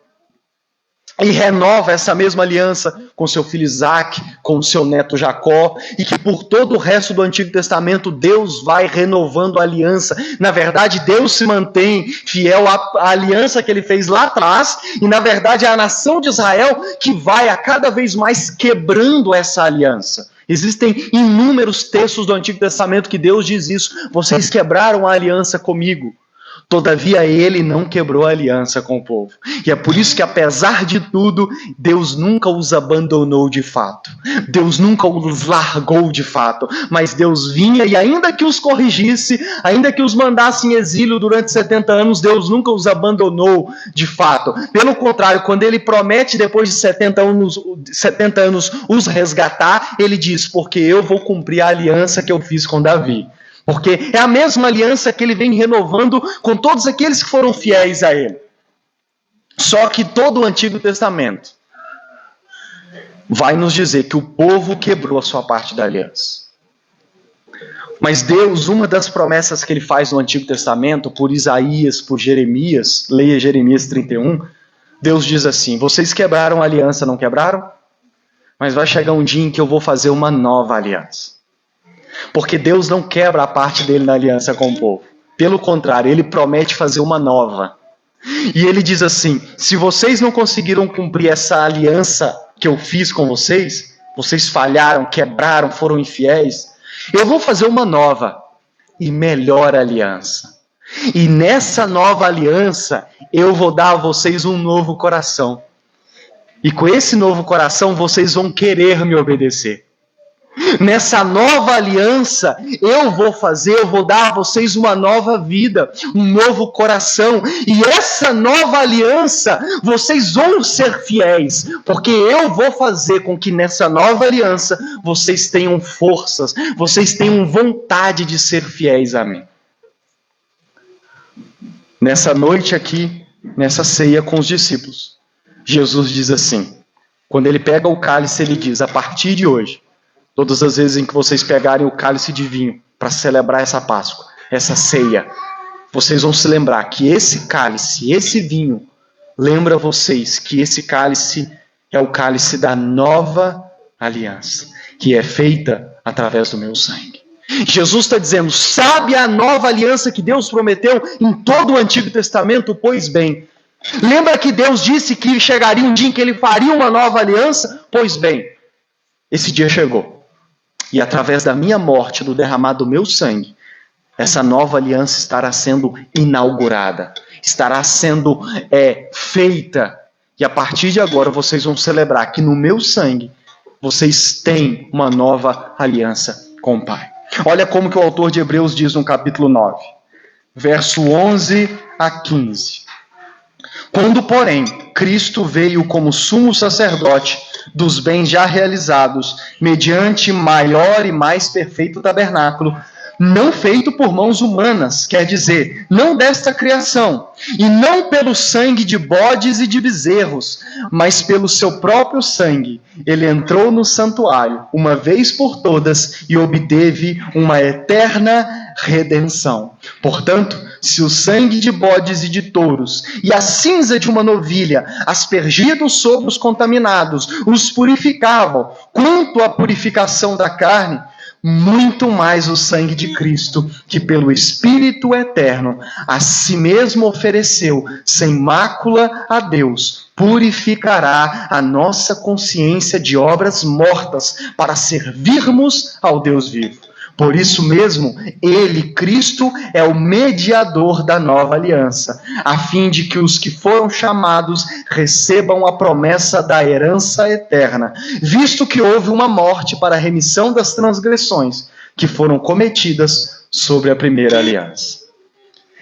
e renova essa mesma aliança com seu filho Isaac, com seu neto Jacó, e que por todo o resto do Antigo Testamento Deus vai renovando a aliança. Na verdade, Deus se mantém fiel à aliança que ele fez lá atrás, e na verdade é a nação de Israel que vai a cada vez mais quebrando essa aliança. Existem inúmeros textos do Antigo Testamento que Deus diz isso. Vocês quebraram a aliança comigo. Todavia ele não quebrou a aliança com o povo. E é por isso que, apesar de tudo, Deus nunca os abandonou de fato. Deus nunca os largou de fato. Mas Deus vinha e ainda que os corrigisse, ainda que os mandasse em exílio durante 70 anos, Deus nunca os abandonou de fato. Pelo contrário, quando ele promete depois de 70 anos os resgatar, ele diz, porque eu vou cumprir a aliança que eu fiz com Davi. Porque é a mesma aliança que ele vem renovando com todos aqueles que foram fiéis a ele. Só que todo o Antigo Testamento vai nos dizer que o povo quebrou a sua parte da aliança. Mas Deus, uma das promessas que ele faz no Antigo Testamento, por Isaías, por Jeremias, leia Jeremias 31, Deus diz assim, vocês quebraram a aliança, não quebraram? Mas vai chegar um dia em que eu vou fazer uma nova aliança. Porque Deus não quebra a parte dele na aliança com o povo. Pelo contrário, ele promete fazer uma nova. E ele diz assim, se vocês não conseguiram cumprir essa aliança que eu fiz com vocês, vocês falharam, quebraram, foram infiéis, eu vou fazer uma nova e melhor aliança. E nessa nova aliança, eu vou dar a vocês um novo coração. E com esse novo coração, vocês vão querer me obedecer. Nessa nova aliança, eu vou dar a vocês uma nova vida, um novo coração. E essa nova aliança, vocês vão ser fiéis, porque eu vou fazer com que nessa nova aliança, vocês tenham forças, vocês tenham vontade de ser fiéis a mim. Nessa noite aqui, nessa ceia com os discípulos, Jesus diz assim, quando ele pega o cálice, ele diz, a partir de hoje, todas as vezes em que vocês pegarem o cálice de vinho para celebrar essa Páscoa, essa ceia, vocês vão se lembrar que esse cálice, esse vinho, lembra vocês que esse cálice é o cálice da nova aliança, que é feita através do meu sangue. Jesus está dizendo, sabe a nova aliança que Deus prometeu em todo o Antigo Testamento? Pois bem, lembra que Deus disse que chegaria um dia em que ele faria uma nova aliança? Pois bem, esse dia chegou. E através da minha morte, do derramar do meu sangue, essa nova aliança estará sendo inaugurada, estará sendo feita. E a partir de agora vocês vão celebrar que no meu sangue vocês têm uma nova aliança com o Pai. Olha como que o autor de Hebreus diz no capítulo 9, verso 11 a 15. Quando, porém, Cristo veio como sumo sacerdote dos bens já realizados, mediante maior e mais perfeito tabernáculo, não feito por mãos humanas, quer dizer, não desta criação, e não pelo sangue de bodes e de bezerros, mas pelo seu próprio sangue, ele entrou no santuário, uma vez por todas, e obteve uma eterna redenção. Portanto, se o sangue de bodes e de touros e a cinza de uma novilha, aspergidos sobre os contaminados, os purificavam, quanto à purificação da carne, muito mais o sangue de Cristo, que pelo Espírito eterno a si mesmo ofereceu, sem mácula a Deus, purificará a nossa consciência de obras mortas, para servirmos ao Deus vivo. Por isso mesmo, ele, Cristo, é o mediador da nova aliança, a fim de que os que foram chamados recebam a promessa da herança eterna, visto que houve uma morte para a remissão das transgressões que foram cometidas sobre a primeira aliança.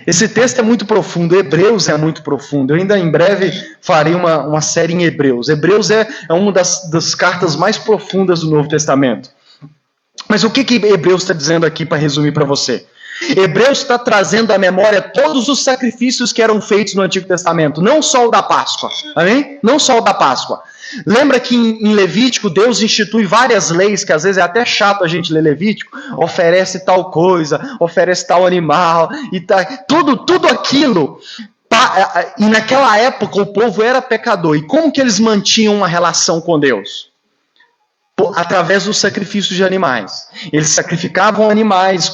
Esse texto é muito profundo, Hebreus é muito profundo. Eu ainda em breve farei uma série em Hebreus. Hebreus é uma das cartas mais profundas do Novo Testamento. Mas o que Hebreus está dizendo aqui para resumir para você? Hebreus está trazendo à memória todos os sacrifícios que eram feitos no Antigo Testamento, não só o da Páscoa, amém? Não só o da Páscoa. Lembra que em Levítico Deus institui várias leis, que às vezes é até chato a gente ler Levítico, oferece tal coisa, oferece tal animal, e tudo aquilo. E naquela época o povo era pecador, e como que eles mantinham uma relação com Deus? Através dos sacrifícios de animais. Eles sacrificavam animais,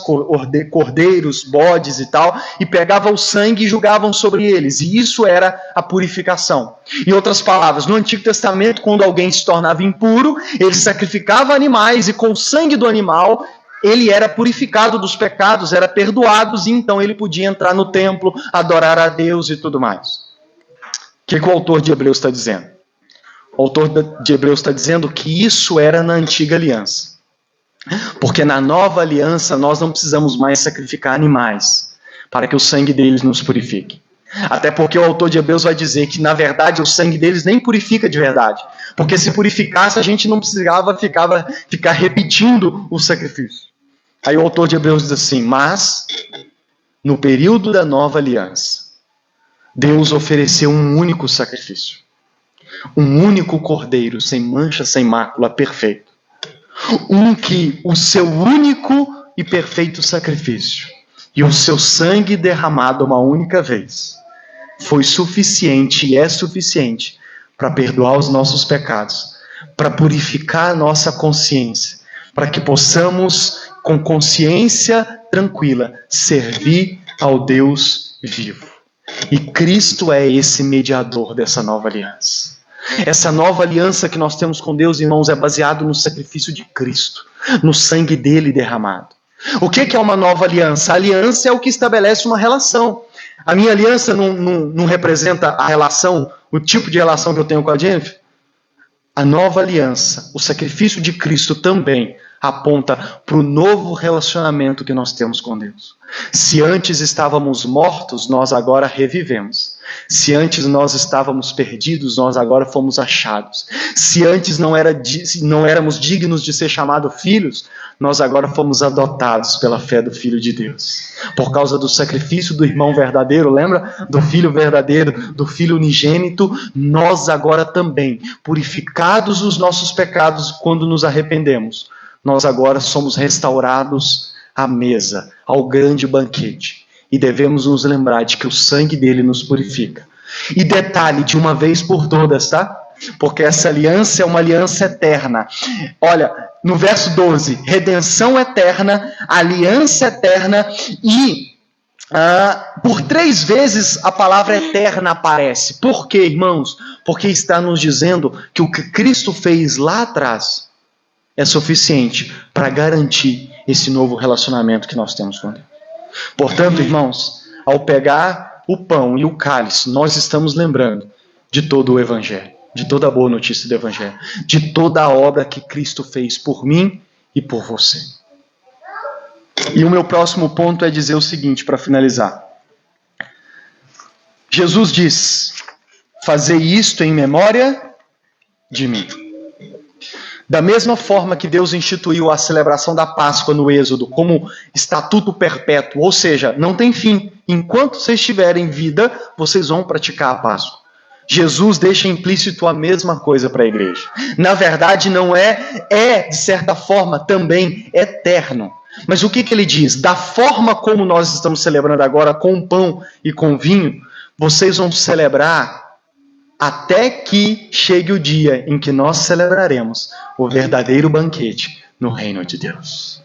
cordeiros, bodes e tal, e pegavam o sangue e jogavam sobre eles. E isso era a purificação. Em outras palavras, no Antigo Testamento, quando alguém se tornava impuro, ele sacrificava animais e com o sangue do animal ele era purificado dos pecados, era perdoado, e então ele podia entrar no templo, adorar a Deus e tudo mais. O que o autor de Hebreus está dizendo? O autor de Hebreus está dizendo que isso era na antiga aliança. Porque na nova aliança nós não precisamos mais sacrificar animais para que o sangue deles nos purifique. Até porque o autor de Hebreus vai dizer que na verdade o sangue deles nem purifica de verdade. Porque se purificasse a gente não precisava ficar repetindo o sacrifício. Aí o autor de Hebreus diz assim, mas no período da nova aliança, Deus ofereceu um único sacrifício. Um único cordeiro, sem mancha, sem mácula, perfeito. O seu único e perfeito sacrifício e o seu sangue derramado uma única vez foi suficiente e é suficiente para perdoar os nossos pecados, para purificar a nossa consciência, para que possamos, com consciência tranquila, servir ao Deus vivo. E Cristo é esse mediador dessa nova aliança. Essa nova aliança que nós temos com Deus, irmãos, é baseado no sacrifício de Cristo, no sangue dele derramado. O que é uma nova aliança? A aliança é o que estabelece uma relação. A minha aliança não representa a relação, o tipo de relação que eu tenho com a Jennifer. A nova aliança, o sacrifício de Cristo também aponta para o novo relacionamento que nós temos com Deus. Se antes estávamos mortos, nós agora revivemos. Se antes nós estávamos perdidos, nós agora fomos achados. Se antes não éramos dignos de ser chamados filhos, nós agora fomos adotados pela fé do Filho de Deus. Por causa do sacrifício do irmão verdadeiro, lembra? Do Filho verdadeiro, do Filho unigênito, nós agora também, purificados os nossos pecados quando nos arrependemos, nós agora somos restaurados à mesa, ao grande banquete. E devemos nos lembrar de que o sangue dele nos purifica. E detalhe, de uma vez por todas, tá? Porque essa aliança é uma aliança eterna. Olha, no verso 12, redenção eterna, aliança eterna e por 3 vezes a palavra eterna aparece. Por quê, irmãos? Porque está nos dizendo que o que Cristo fez lá atrás é suficiente para garantir esse novo relacionamento que nós temos com Deus. Portanto, irmãos, ao pegar o pão e o cálice, nós estamos lembrando de todo o Evangelho, de toda a boa notícia do Evangelho, de toda a obra que Cristo fez por mim e por você. E o meu próximo ponto é dizer o seguinte, para finalizar. Jesus diz Fazei isto em memória de mim. Da mesma forma que Deus instituiu a celebração da Páscoa no Êxodo como estatuto perpétuo, ou seja, não tem fim. Enquanto vocês estiverem em vida, vocês vão praticar a Páscoa. Jesus deixa implícito a mesma coisa para a igreja. Na verdade, não de certa forma, também eterno. Mas o que ele diz? Da forma como nós estamos celebrando agora, com pão e com vinho, vocês vão celebrar até que chegue o dia em que nós celebraremos o verdadeiro banquete no reino de Deus.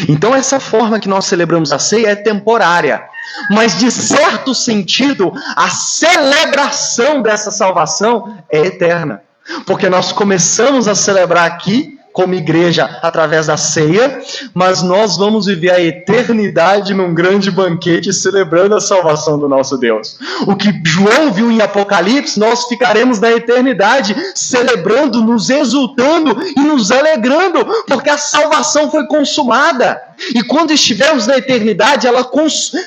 Então essa forma que nós celebramos a ceia é temporária, mas de certo sentido a celebração dessa salvação é eterna, porque nós começamos a celebrar aqui como igreja através da ceia, mas nós vamos viver a eternidade num grande banquete celebrando a salvação do nosso Deus. O que João viu em Apocalipse, nós ficaremos na eternidade celebrando, nos exultando e nos alegrando, porque a salvação foi consumada. E quando estivermos na eternidade, ela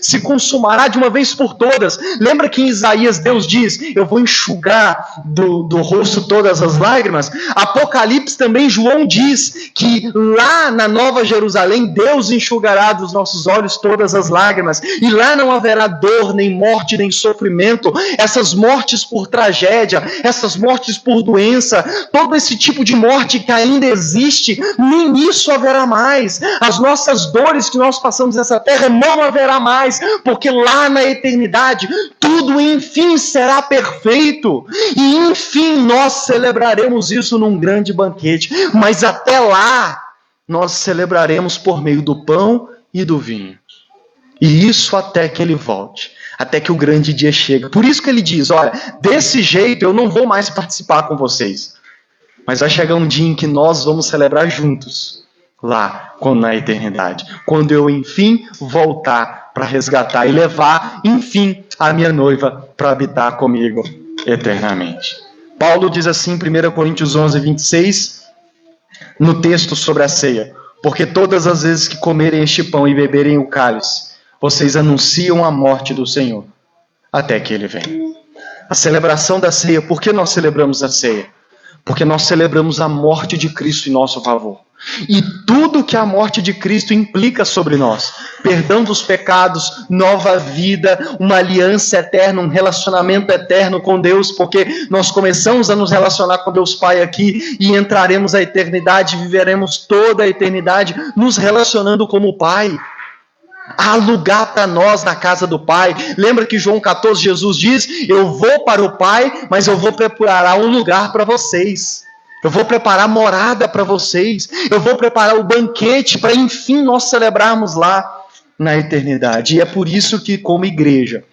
se consumará de uma vez por todas. Lembra que em Isaías Deus diz, eu vou enxugar do rosto todas as lágrimas? Apocalipse também João diz que lá na Nova Jerusalém, Deus enxugará dos nossos olhos todas as lágrimas. E lá não haverá dor, nem morte, nem sofrimento. Essas mortes por tragédia, essas mortes por doença, todo esse tipo de morte que ainda existe, nem isso haverá mais. As nossas dores que nós passamos nessa terra não haverá mais, porque lá na eternidade tudo enfim será perfeito, e enfim nós celebraremos isso num grande banquete, mas até lá nós celebraremos por meio do pão e do vinho, e isso até que ele volte, até que o grande dia chegue. Por isso que ele diz, olha, desse jeito eu não vou mais participar com vocês, mas vai chegar um dia em que nós vamos celebrar juntos, lá, na eternidade, quando eu enfim voltar para resgatar e levar, enfim, a minha noiva para habitar comigo eternamente. Paulo diz assim em 1 Coríntios 11, 26, no texto sobre a ceia, porque todas as vezes que comerem este pão e beberem o cálice, vocês anunciam a morte do Senhor, até que ele venha. A celebração da ceia, por que nós celebramos a ceia? Porque nós celebramos a morte de Cristo em nosso favor. E tudo que a morte de Cristo implica sobre nós, perdão dos pecados, nova vida, uma aliança eterna, um relacionamento eterno com Deus, porque nós começamos a nos relacionar com Deus Pai aqui e entraremos à eternidade, viveremos toda a eternidade nos relacionando como Pai. Há lugar para nós na casa do Pai. Lembra que João 14, Jesus diz, eu vou para o Pai, mas eu vou preparar um lugar para vocês. Eu vou preparar morada para vocês. Eu vou preparar o banquete para, enfim, nós celebrarmos lá na eternidade. E é por isso que, como igreja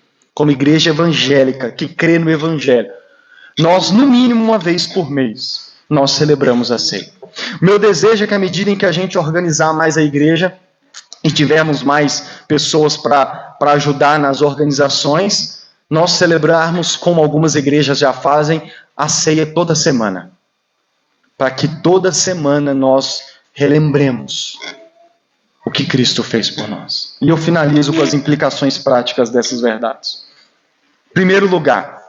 evangélica, que crê no Evangelho, nós, no mínimo uma vez por mês, nós celebramos a ceia. Meu desejo é que, à medida em que a gente organizar mais a igreja, e tivermos mais pessoas para ajudar nas organizações, nós celebrarmos, como algumas igrejas já fazem, a ceia toda semana. Para que toda semana nós relembremos o que Cristo fez por nós. E eu finalizo com as implicações práticas dessas verdades. Em primeiro lugar,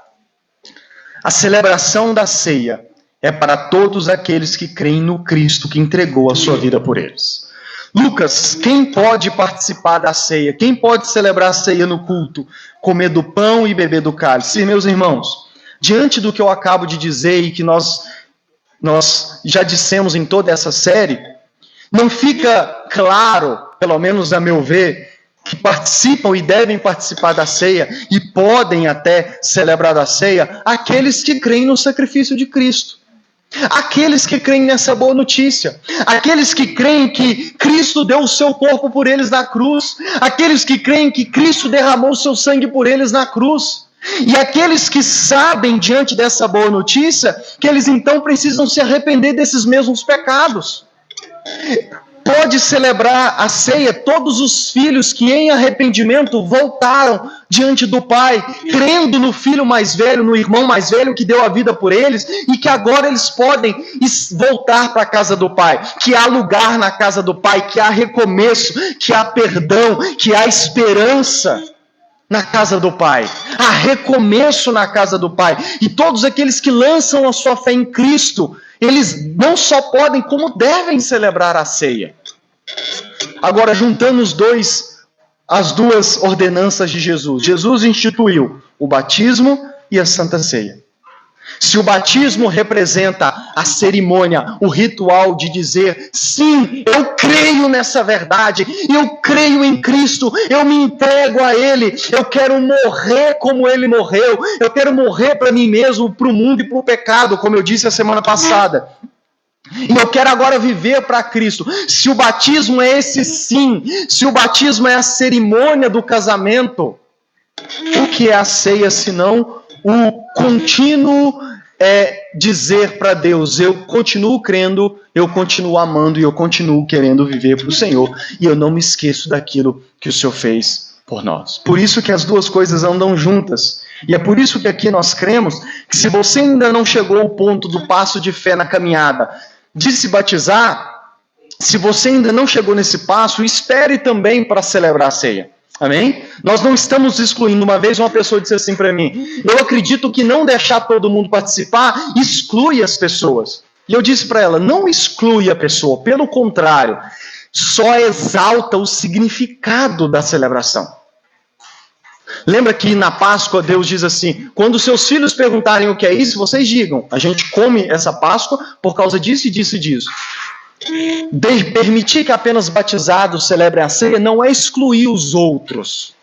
a celebração da ceia é para todos aqueles que creem no Cristo que entregou a sua vida por eles. Lucas, quem pode participar da ceia? Quem pode celebrar a ceia no culto? Comer do pão e beber do cálice? Meus irmãos, diante do que eu acabo de dizer e que nós já dissemos em toda essa série, não fica claro, pelo menos a meu ver, que participam e devem participar da ceia e podem até celebrar a ceia aqueles que creem no sacrifício de Cristo. Aqueles que creem nessa boa notícia, aqueles que creem que Cristo deu o seu corpo por eles na cruz, aqueles que creem que Cristo derramou o seu sangue por eles na cruz, e aqueles que sabem, diante dessa boa notícia, que eles então precisam se arrepender desses mesmos pecados. Pode celebrar a ceia todos os filhos que em arrependimento voltaram diante do Pai, crendo no filho mais velho, no irmão mais velho que deu a vida por eles, e que agora eles podem voltar para a casa do Pai, que há lugar na casa do Pai, que há recomeço, que há perdão, que há esperança. na casa do Pai. Há recomeço na casa do Pai. E todos aqueles que lançam a sua fé em Cristo, eles não só podem, como devem celebrar a ceia. Agora, juntando as duas ordenanças de Jesus. Jesus instituiu o batismo e a Santa Ceia. Se o batismo representa a cerimônia, o ritual de dizer, sim, eu creio nessa verdade, eu creio em Cristo, eu me entrego a Ele, eu quero morrer como Ele morreu, eu quero morrer para mim mesmo, para o mundo e para o pecado, como eu disse a semana passada. E eu quero agora viver para Cristo. Se o batismo é esse sim, se o batismo é a cerimônia do casamento, o que é a ceia senão o contínuo dizer para Deus, eu continuo crendo, eu continuo amando e eu continuo querendo viver para o Senhor e eu não me esqueço daquilo que o Senhor fez por nós. Por isso que as duas coisas andam juntas. E é por isso que aqui nós cremos que se você ainda não chegou ao ponto do passo de fé na caminhada de se batizar, se você ainda não chegou nesse passo, espere também para celebrar a ceia. Amém? Nós não estamos excluindo. Uma vez uma pessoa disse assim para mim, eu acredito que não deixar todo mundo participar exclui as pessoas. E eu disse para ela, não exclui a pessoa, pelo contrário, só exalta o significado da celebração. Lembra que na Páscoa Deus diz assim, quando seus filhos perguntarem o que é isso, vocês digam, a gente come essa Páscoa por causa disso e disso e disso. Permitir que apenas batizados celebrem a ceia não é excluir os outros,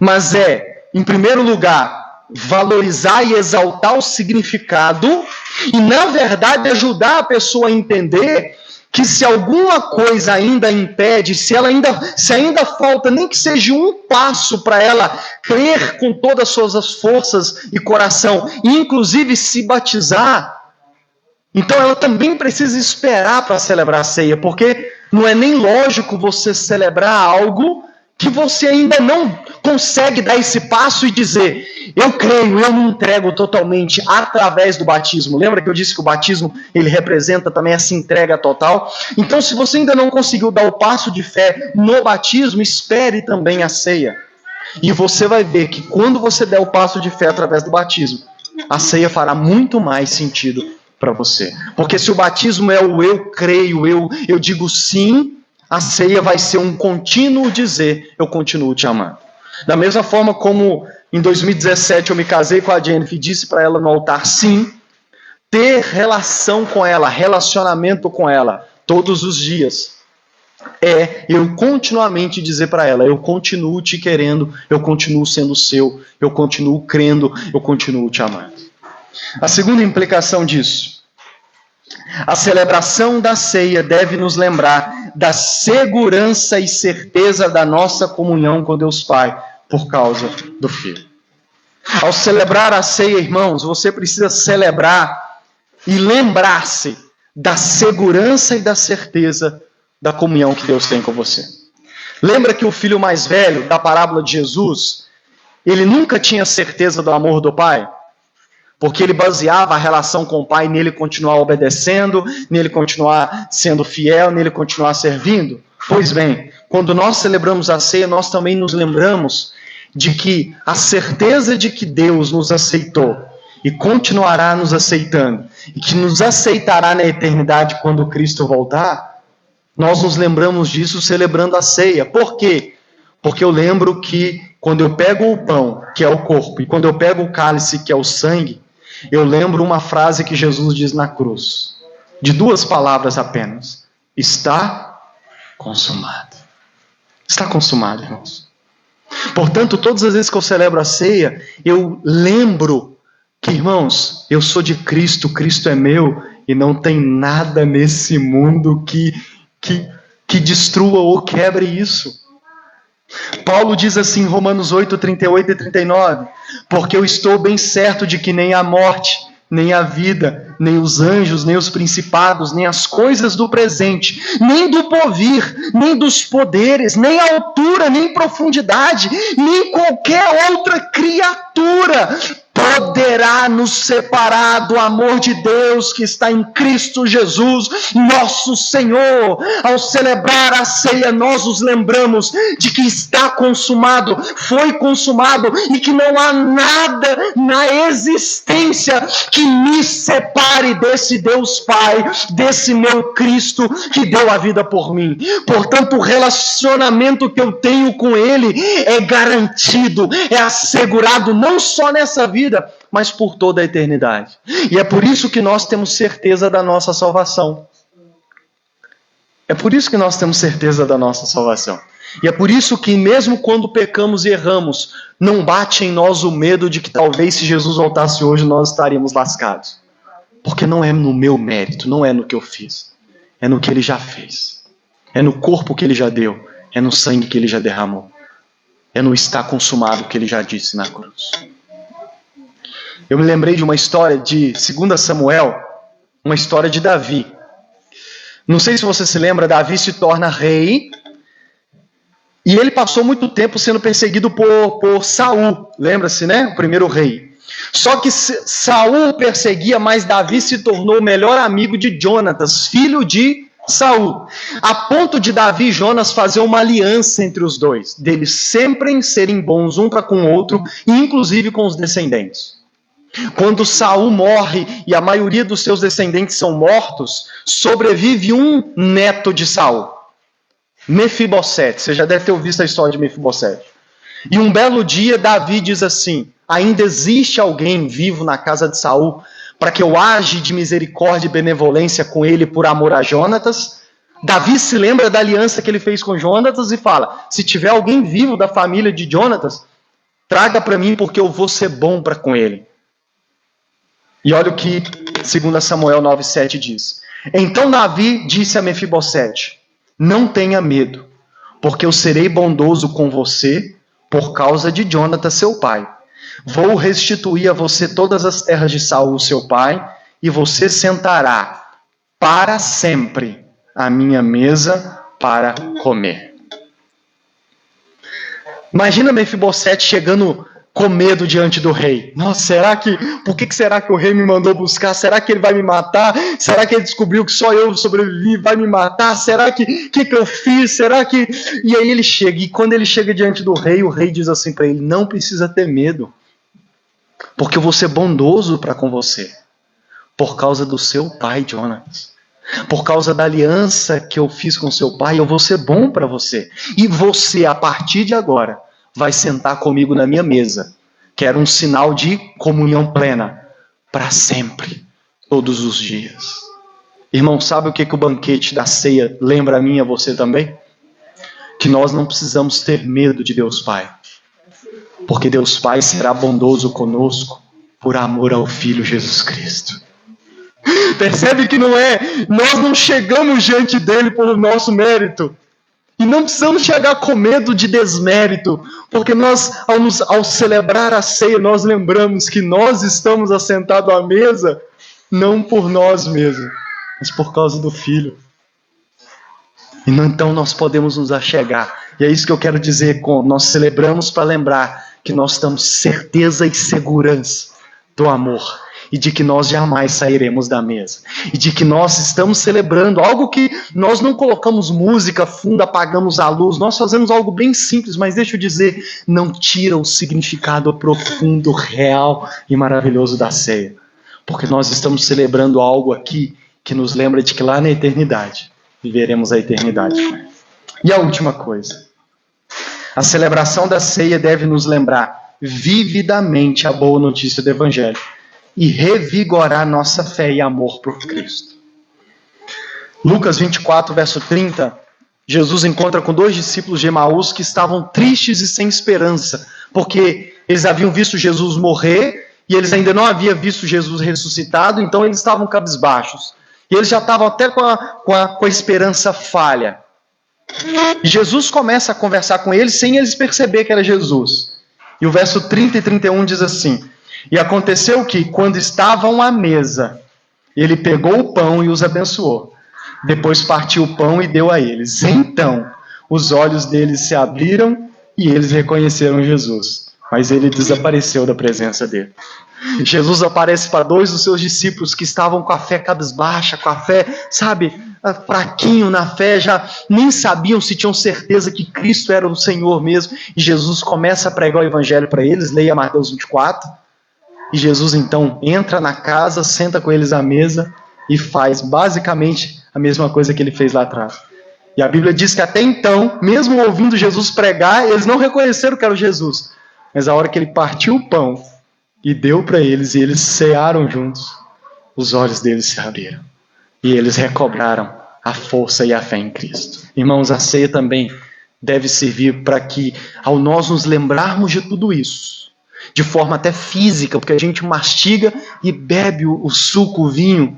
mas é, em primeiro lugar, valorizar e exaltar o significado e, na verdade, ajudar a pessoa a entender que se alguma coisa ainda impede, se ainda falta nem que seja um passo para ela crer com todas as suas forças e coração, e inclusive se batizar, então ela também precisa esperar para celebrar a ceia, porque não é nem lógico você celebrar algo que você ainda não consegue dar esse passo e dizer, eu creio, eu me entrego totalmente através do batismo. Lembra que eu disse que o batismo ele representa também essa entrega total? Então, se você ainda não conseguiu dar o passo de fé no batismo, espere também a ceia. E você vai ver que quando você der o passo de fé através do batismo, a ceia fará muito mais sentido para você. Porque se o batismo é o eu creio, eu digo sim, a ceia vai ser um contínuo dizer, eu continuo te amando. Da mesma forma como em 2017 eu me casei com a Jennifer e disse para ela no altar, sim, ter relação com ela, relacionamento com ela, todos os dias, é eu continuamente dizer para ela, eu continuo te querendo, eu continuo sendo seu, eu continuo crendo, eu continuo te amando. A segunda implicação disso, a celebração da ceia deve nos lembrar da segurança e certeza da nossa comunhão com Deus Pai por causa do Filho. Ao celebrar a ceia, irmãos, você precisa celebrar e lembrar-se da segurança e da certeza da comunhão que Deus tem com você. Lembra que o filho mais velho da parábola de Jesus, ele nunca tinha certeza do amor do Pai? Porque ele baseava a relação com o Pai nele continuar obedecendo, nele continuar sendo fiel, nele continuar servindo. Pois bem, quando nós celebramos a ceia, nós também nos lembramos de que a certeza de que Deus nos aceitou e continuará nos aceitando, e que nos aceitará na eternidade quando Cristo voltar, nós nos lembramos disso celebrando a ceia. Por quê? Porque eu lembro que quando eu pego o pão, que é o corpo, e quando eu pego o cálice, que é o sangue, eu lembro uma frase que Jesus diz na cruz, de 2 palavras apenas, está consumado. Está consumado, irmãos. Portanto, todas as vezes que eu celebro a ceia, eu lembro que, irmãos, eu sou de Cristo, Cristo é meu, e não tem nada nesse mundo que destrua ou quebre isso. Paulo diz assim em Romanos 8, 38 e 39, porque eu estou bem certo de que nem a morte, nem a vida, nem os anjos, nem os principados, nem as coisas do presente, nem do porvir, nem dos poderes, nem a altura, nem profundidade, nem qualquer outra criatura poderá nos separar do amor de Deus que está em Cristo Jesus, nosso Senhor? Ao celebrar a ceia, nós nos lembramos de que está consumado, foi consumado, e que não há nada na existência que me separe desse Deus Pai, desse meu Cristo que deu a vida por mim. Portanto, o relacionamento que eu tenho com Ele é garantido, é assegurado, não só nessa vida, mas por toda a eternidade. E é por isso que nós temos certeza da nossa salvação. É por isso que nós temos certeza da nossa salvação. E é por isso que mesmo quando pecamos e erramos, não bate em nós o medo de que talvez se Jesus voltasse hoje nós estaríamos lascados. Porque não é no meu mérito, não é no que eu fiz. É no que Ele já fez. É no corpo que Ele já deu. É no sangue que Ele já derramou. É no está consumado que Ele já disse na cruz. Eu me lembrei de uma história de 2 Samuel, uma história de Davi. Não sei se você se lembra, Davi se torna rei e ele passou muito tempo sendo perseguido por Saul. Lembra-se, né? O primeiro rei. Só que Saul o perseguia, mas Davi se tornou o melhor amigo de Jonatas, filho de Saul. A ponto de Davi e Jonas fazer uma aliança entre os dois, deles sempre serem bons um para com o outro, inclusive com os descendentes. Quando Saul morre e a maioria dos seus descendentes são mortos, sobrevive um neto de Saul, Mefibosete. Você já deve ter ouvido a história de Mefibosete. E um belo dia Davi diz assim: ainda existe alguém vivo na casa de Saul para que eu age de misericórdia e benevolência com ele por amor a Jonatas? Davi se lembra da aliança que ele fez com Jonatas e fala: se tiver alguém vivo da família de Jonatas, traga para mim porque eu vou ser bom para com ele. E olha o que 2 Samuel 9,7 diz. Então Davi disse a Mefibosete: não tenha medo, porque eu serei bondoso com você por causa de Jonatas, seu pai. Vou restituir a você todas as terras de Saul, seu pai, e você sentará para sempre à minha mesa para comer. Imagina Mefibosete chegando com medo diante do rei. Nossa, por que será que o rei me mandou buscar? Será que ele vai me matar? Será que ele descobriu que só eu sobrevivi, vai me matar? Será que eu fiz? Será que... E aí ele chega, e quando ele chega diante do rei, o rei diz assim para ele: não precisa ter medo, porque eu vou ser bondoso para com você, por causa do seu pai, Jonas. Por causa da aliança que eu fiz com seu pai, eu vou ser bom para você. E você, a partir de agora, vai sentar comigo na minha mesa, que era um sinal de comunhão plena, para sempre, todos os dias. Irmão, sabe o que o banquete da ceia lembra a mim e a você também? Que nós não precisamos ter medo de Deus Pai, porque Deus Pai será bondoso conosco por amor ao Filho Jesus Cristo. Percebe que nós não chegamos diante dele pelo nosso mérito. E não precisamos chegar com medo de desmérito, porque nós, ao celebrar a ceia, nós lembramos que nós estamos assentados à mesa, não por nós mesmos, mas por causa do Filho. E então nós podemos nos achegar. E é isso que eu quero dizer com nós celebramos para lembrar que nós temos certeza e segurança do amor. E de que nós jamais sairemos da mesa. E de que nós estamos celebrando algo que nós não colocamos música, fundo, apagamos a luz. Nós fazemos algo bem simples, mas deixa eu dizer, não tira o significado profundo, real e maravilhoso da ceia. Porque nós estamos celebrando algo aqui que nos lembra de que lá na eternidade, viveremos a eternidade. E a última coisa. A celebração da ceia deve nos lembrar vividamente a boa notícia do Evangelho. E revigorar nossa fé e amor por Cristo. Lucas 24, verso 30, Jesus encontra com 2 discípulos de Emaús que estavam tristes e sem esperança, porque eles haviam visto Jesus morrer e eles ainda não haviam visto Jesus ressuscitado, então eles estavam cabisbaixos. E eles já estavam até com a esperança falha. E Jesus começa a conversar com eles sem eles perceber que era Jesus. E o verso 30 e 31 diz assim: e aconteceu que, quando estavam à mesa, ele pegou o pão e os abençoou. Depois partiu o pão e deu a eles. Então, os olhos deles se abriram e eles reconheceram Jesus. Mas ele desapareceu da presença dele. Jesus aparece para 2 dos seus discípulos que estavam com a fé cabisbaixa, com a fé, fraquinho na fé, já nem sabiam se tinham certeza que Cristo era o Senhor mesmo. E Jesus começa a pregar o evangelho para eles, leia Mateus 24. E Jesus então entra na casa, senta com eles à mesa e faz basicamente a mesma coisa que ele fez lá atrás. E a Bíblia diz que até então, mesmo ouvindo Jesus pregar, eles não reconheceram que era o Jesus. Mas a hora que ele partiu o pão e deu para eles, e eles cearam juntos, os olhos deles se abriram. E eles recobraram a força e a fé em Cristo. Irmãos, a ceia também deve servir para que, ao nós nos lembrarmos de tudo isso, de forma até física, porque a gente mastiga e bebe o suco, o vinho,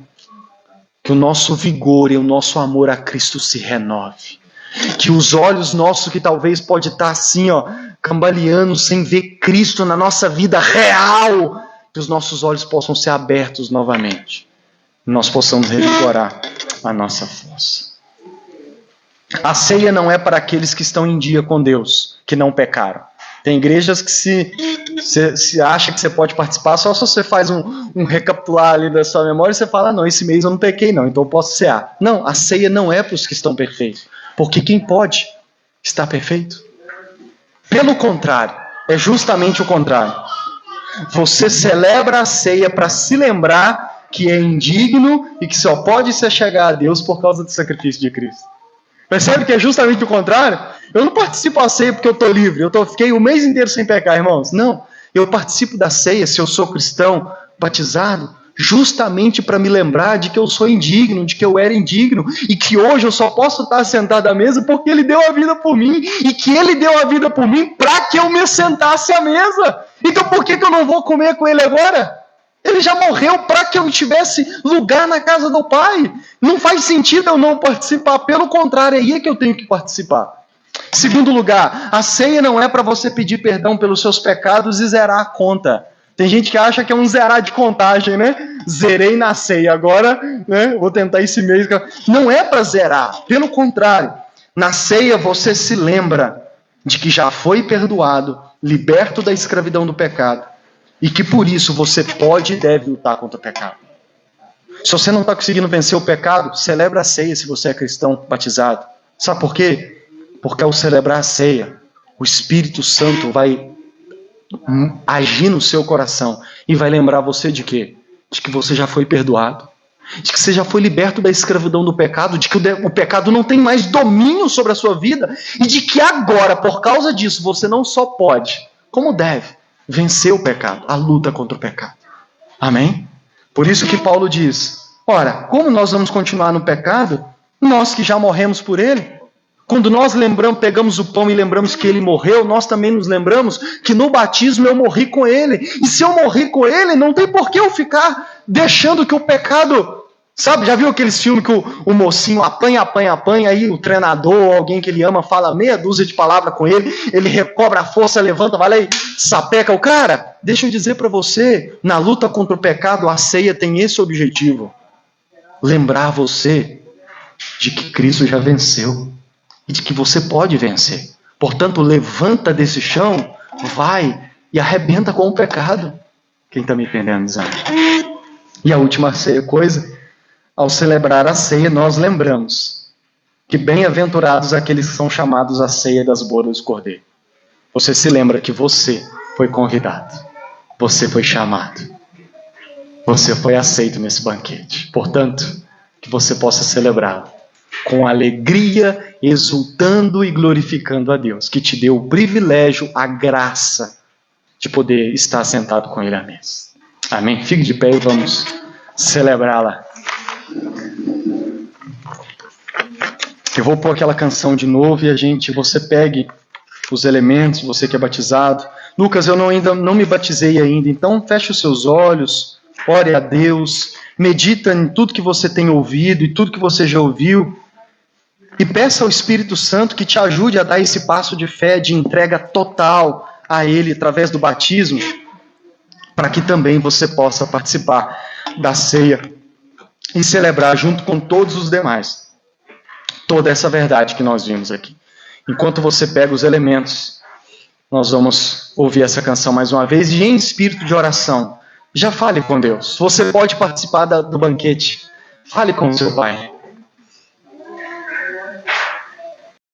que o nosso vigor e o nosso amor a Cristo se renove. Que os olhos nossos, que talvez pode estar assim, cambaleando, sem ver Cristo na nossa vida real, que os nossos olhos possam ser abertos novamente. Nós possamos revigorar a nossa força. A ceia não é para aqueles que estão em dia com Deus, que não pecaram. Tem igrejas que se acha que você pode participar só se você faz um recapitular ali da sua memória e você fala, não, esse mês eu não pequei não, então eu posso cear. Não, a ceia não é para os que estão perfeitos, porque quem pode está perfeito. Pelo contrário, é justamente o contrário. Você celebra a ceia para se lembrar que é indigno e que só pode se chegar a Deus por causa do sacrifício de Cristo. Percebe que é justamente o contrário? Eu não participo da ceia porque eu estou livre. Fiquei o mês inteiro sem pecar, irmãos. Não. Eu participo da ceia, se eu sou cristão, batizado, justamente para me lembrar de que eu sou indigno, de que eu era indigno, e que hoje eu só posso estar sentado à mesa porque Ele deu a vida por mim, e que Ele deu a vida por mim para que eu me sentasse à mesa. Então por que eu não vou comer com Ele agora? Ele já morreu para que eu tivesse lugar na casa do Pai. Não faz sentido eu não participar. Pelo contrário, aí é que eu tenho que participar. Segundo lugar, a ceia não é para você pedir perdão pelos seus pecados e zerar a conta. Tem gente que acha que é um zerar de contagem, né? Zerei na ceia, agora, né? Vou tentar esse mês. Não é para zerar. Pelo contrário, na ceia você se lembra de que já foi perdoado, liberto da escravidão do pecado. E que por isso você pode e deve lutar contra o pecado. Se você não está conseguindo vencer o pecado, celebra a ceia se você é cristão batizado. Sabe por quê? Porque ao celebrar a ceia, o Espírito Santo vai agir no seu coração e vai lembrar você de quê? De que você já foi perdoado. De que você já foi liberto da escravidão do pecado, de que o pecado não tem mais domínio sobre a sua vida e de que agora, por causa disso, você não só pode, como deve, vencer o pecado, a luta contra o pecado. Amém? Por isso que Paulo diz, ora, como nós vamos continuar no pecado, nós que já morremos por ele? Quando nós pegamos o pão e lembramos que ele morreu, nós também nos lembramos que no batismo eu morri com ele. E se eu morri com ele, não tem por que eu ficar deixando que o pecado... Sabe, já viu aqueles filmes que o mocinho apanha, aí o treinador ou alguém que ele ama fala meia dúzia de palavras com ele, ele recobra a força, levanta, vai lá e sapeca o cara? Deixa eu dizer para você, na luta contra o pecado, a ceia tem esse objetivo. Lembrar você de que Cristo já venceu e de que você pode vencer. Portanto, levanta desse chão, vai e arrebenta com o pecado. Quem está me entendendo, Zé? E a última coisa... Ao celebrar a ceia, nós lembramos que bem-aventurados aqueles que são chamados à ceia das bodas do Cordeiro. Você se lembra que você foi convidado, você foi chamado, você foi aceito nesse banquete. Portanto, que você possa celebrar com alegria, exultando e glorificando a Deus, que te deu o privilégio, a graça de poder estar sentado com Ele à mesa. Amém? Fique de pé e vamos celebrá-la. Eu vou pôr aquela canção de novo e você pegue os elementos, você que é batizado. Lucas, eu ainda não me batizei ainda, então feche os seus olhos, ore a Deus, medita em tudo que você tem ouvido e tudo que você já ouviu e peça ao Espírito Santo que te ajude a dar esse passo de fé, de entrega total a Ele através do batismo, para que também você possa participar da ceia e celebrar junto com todos os demais toda essa verdade que nós vimos aqui. Enquanto você pega os elementos, nós vamos ouvir essa canção mais uma vez e em espírito de oração, já fale com Deus. Você pode participar do banquete. Fale com o seu pai.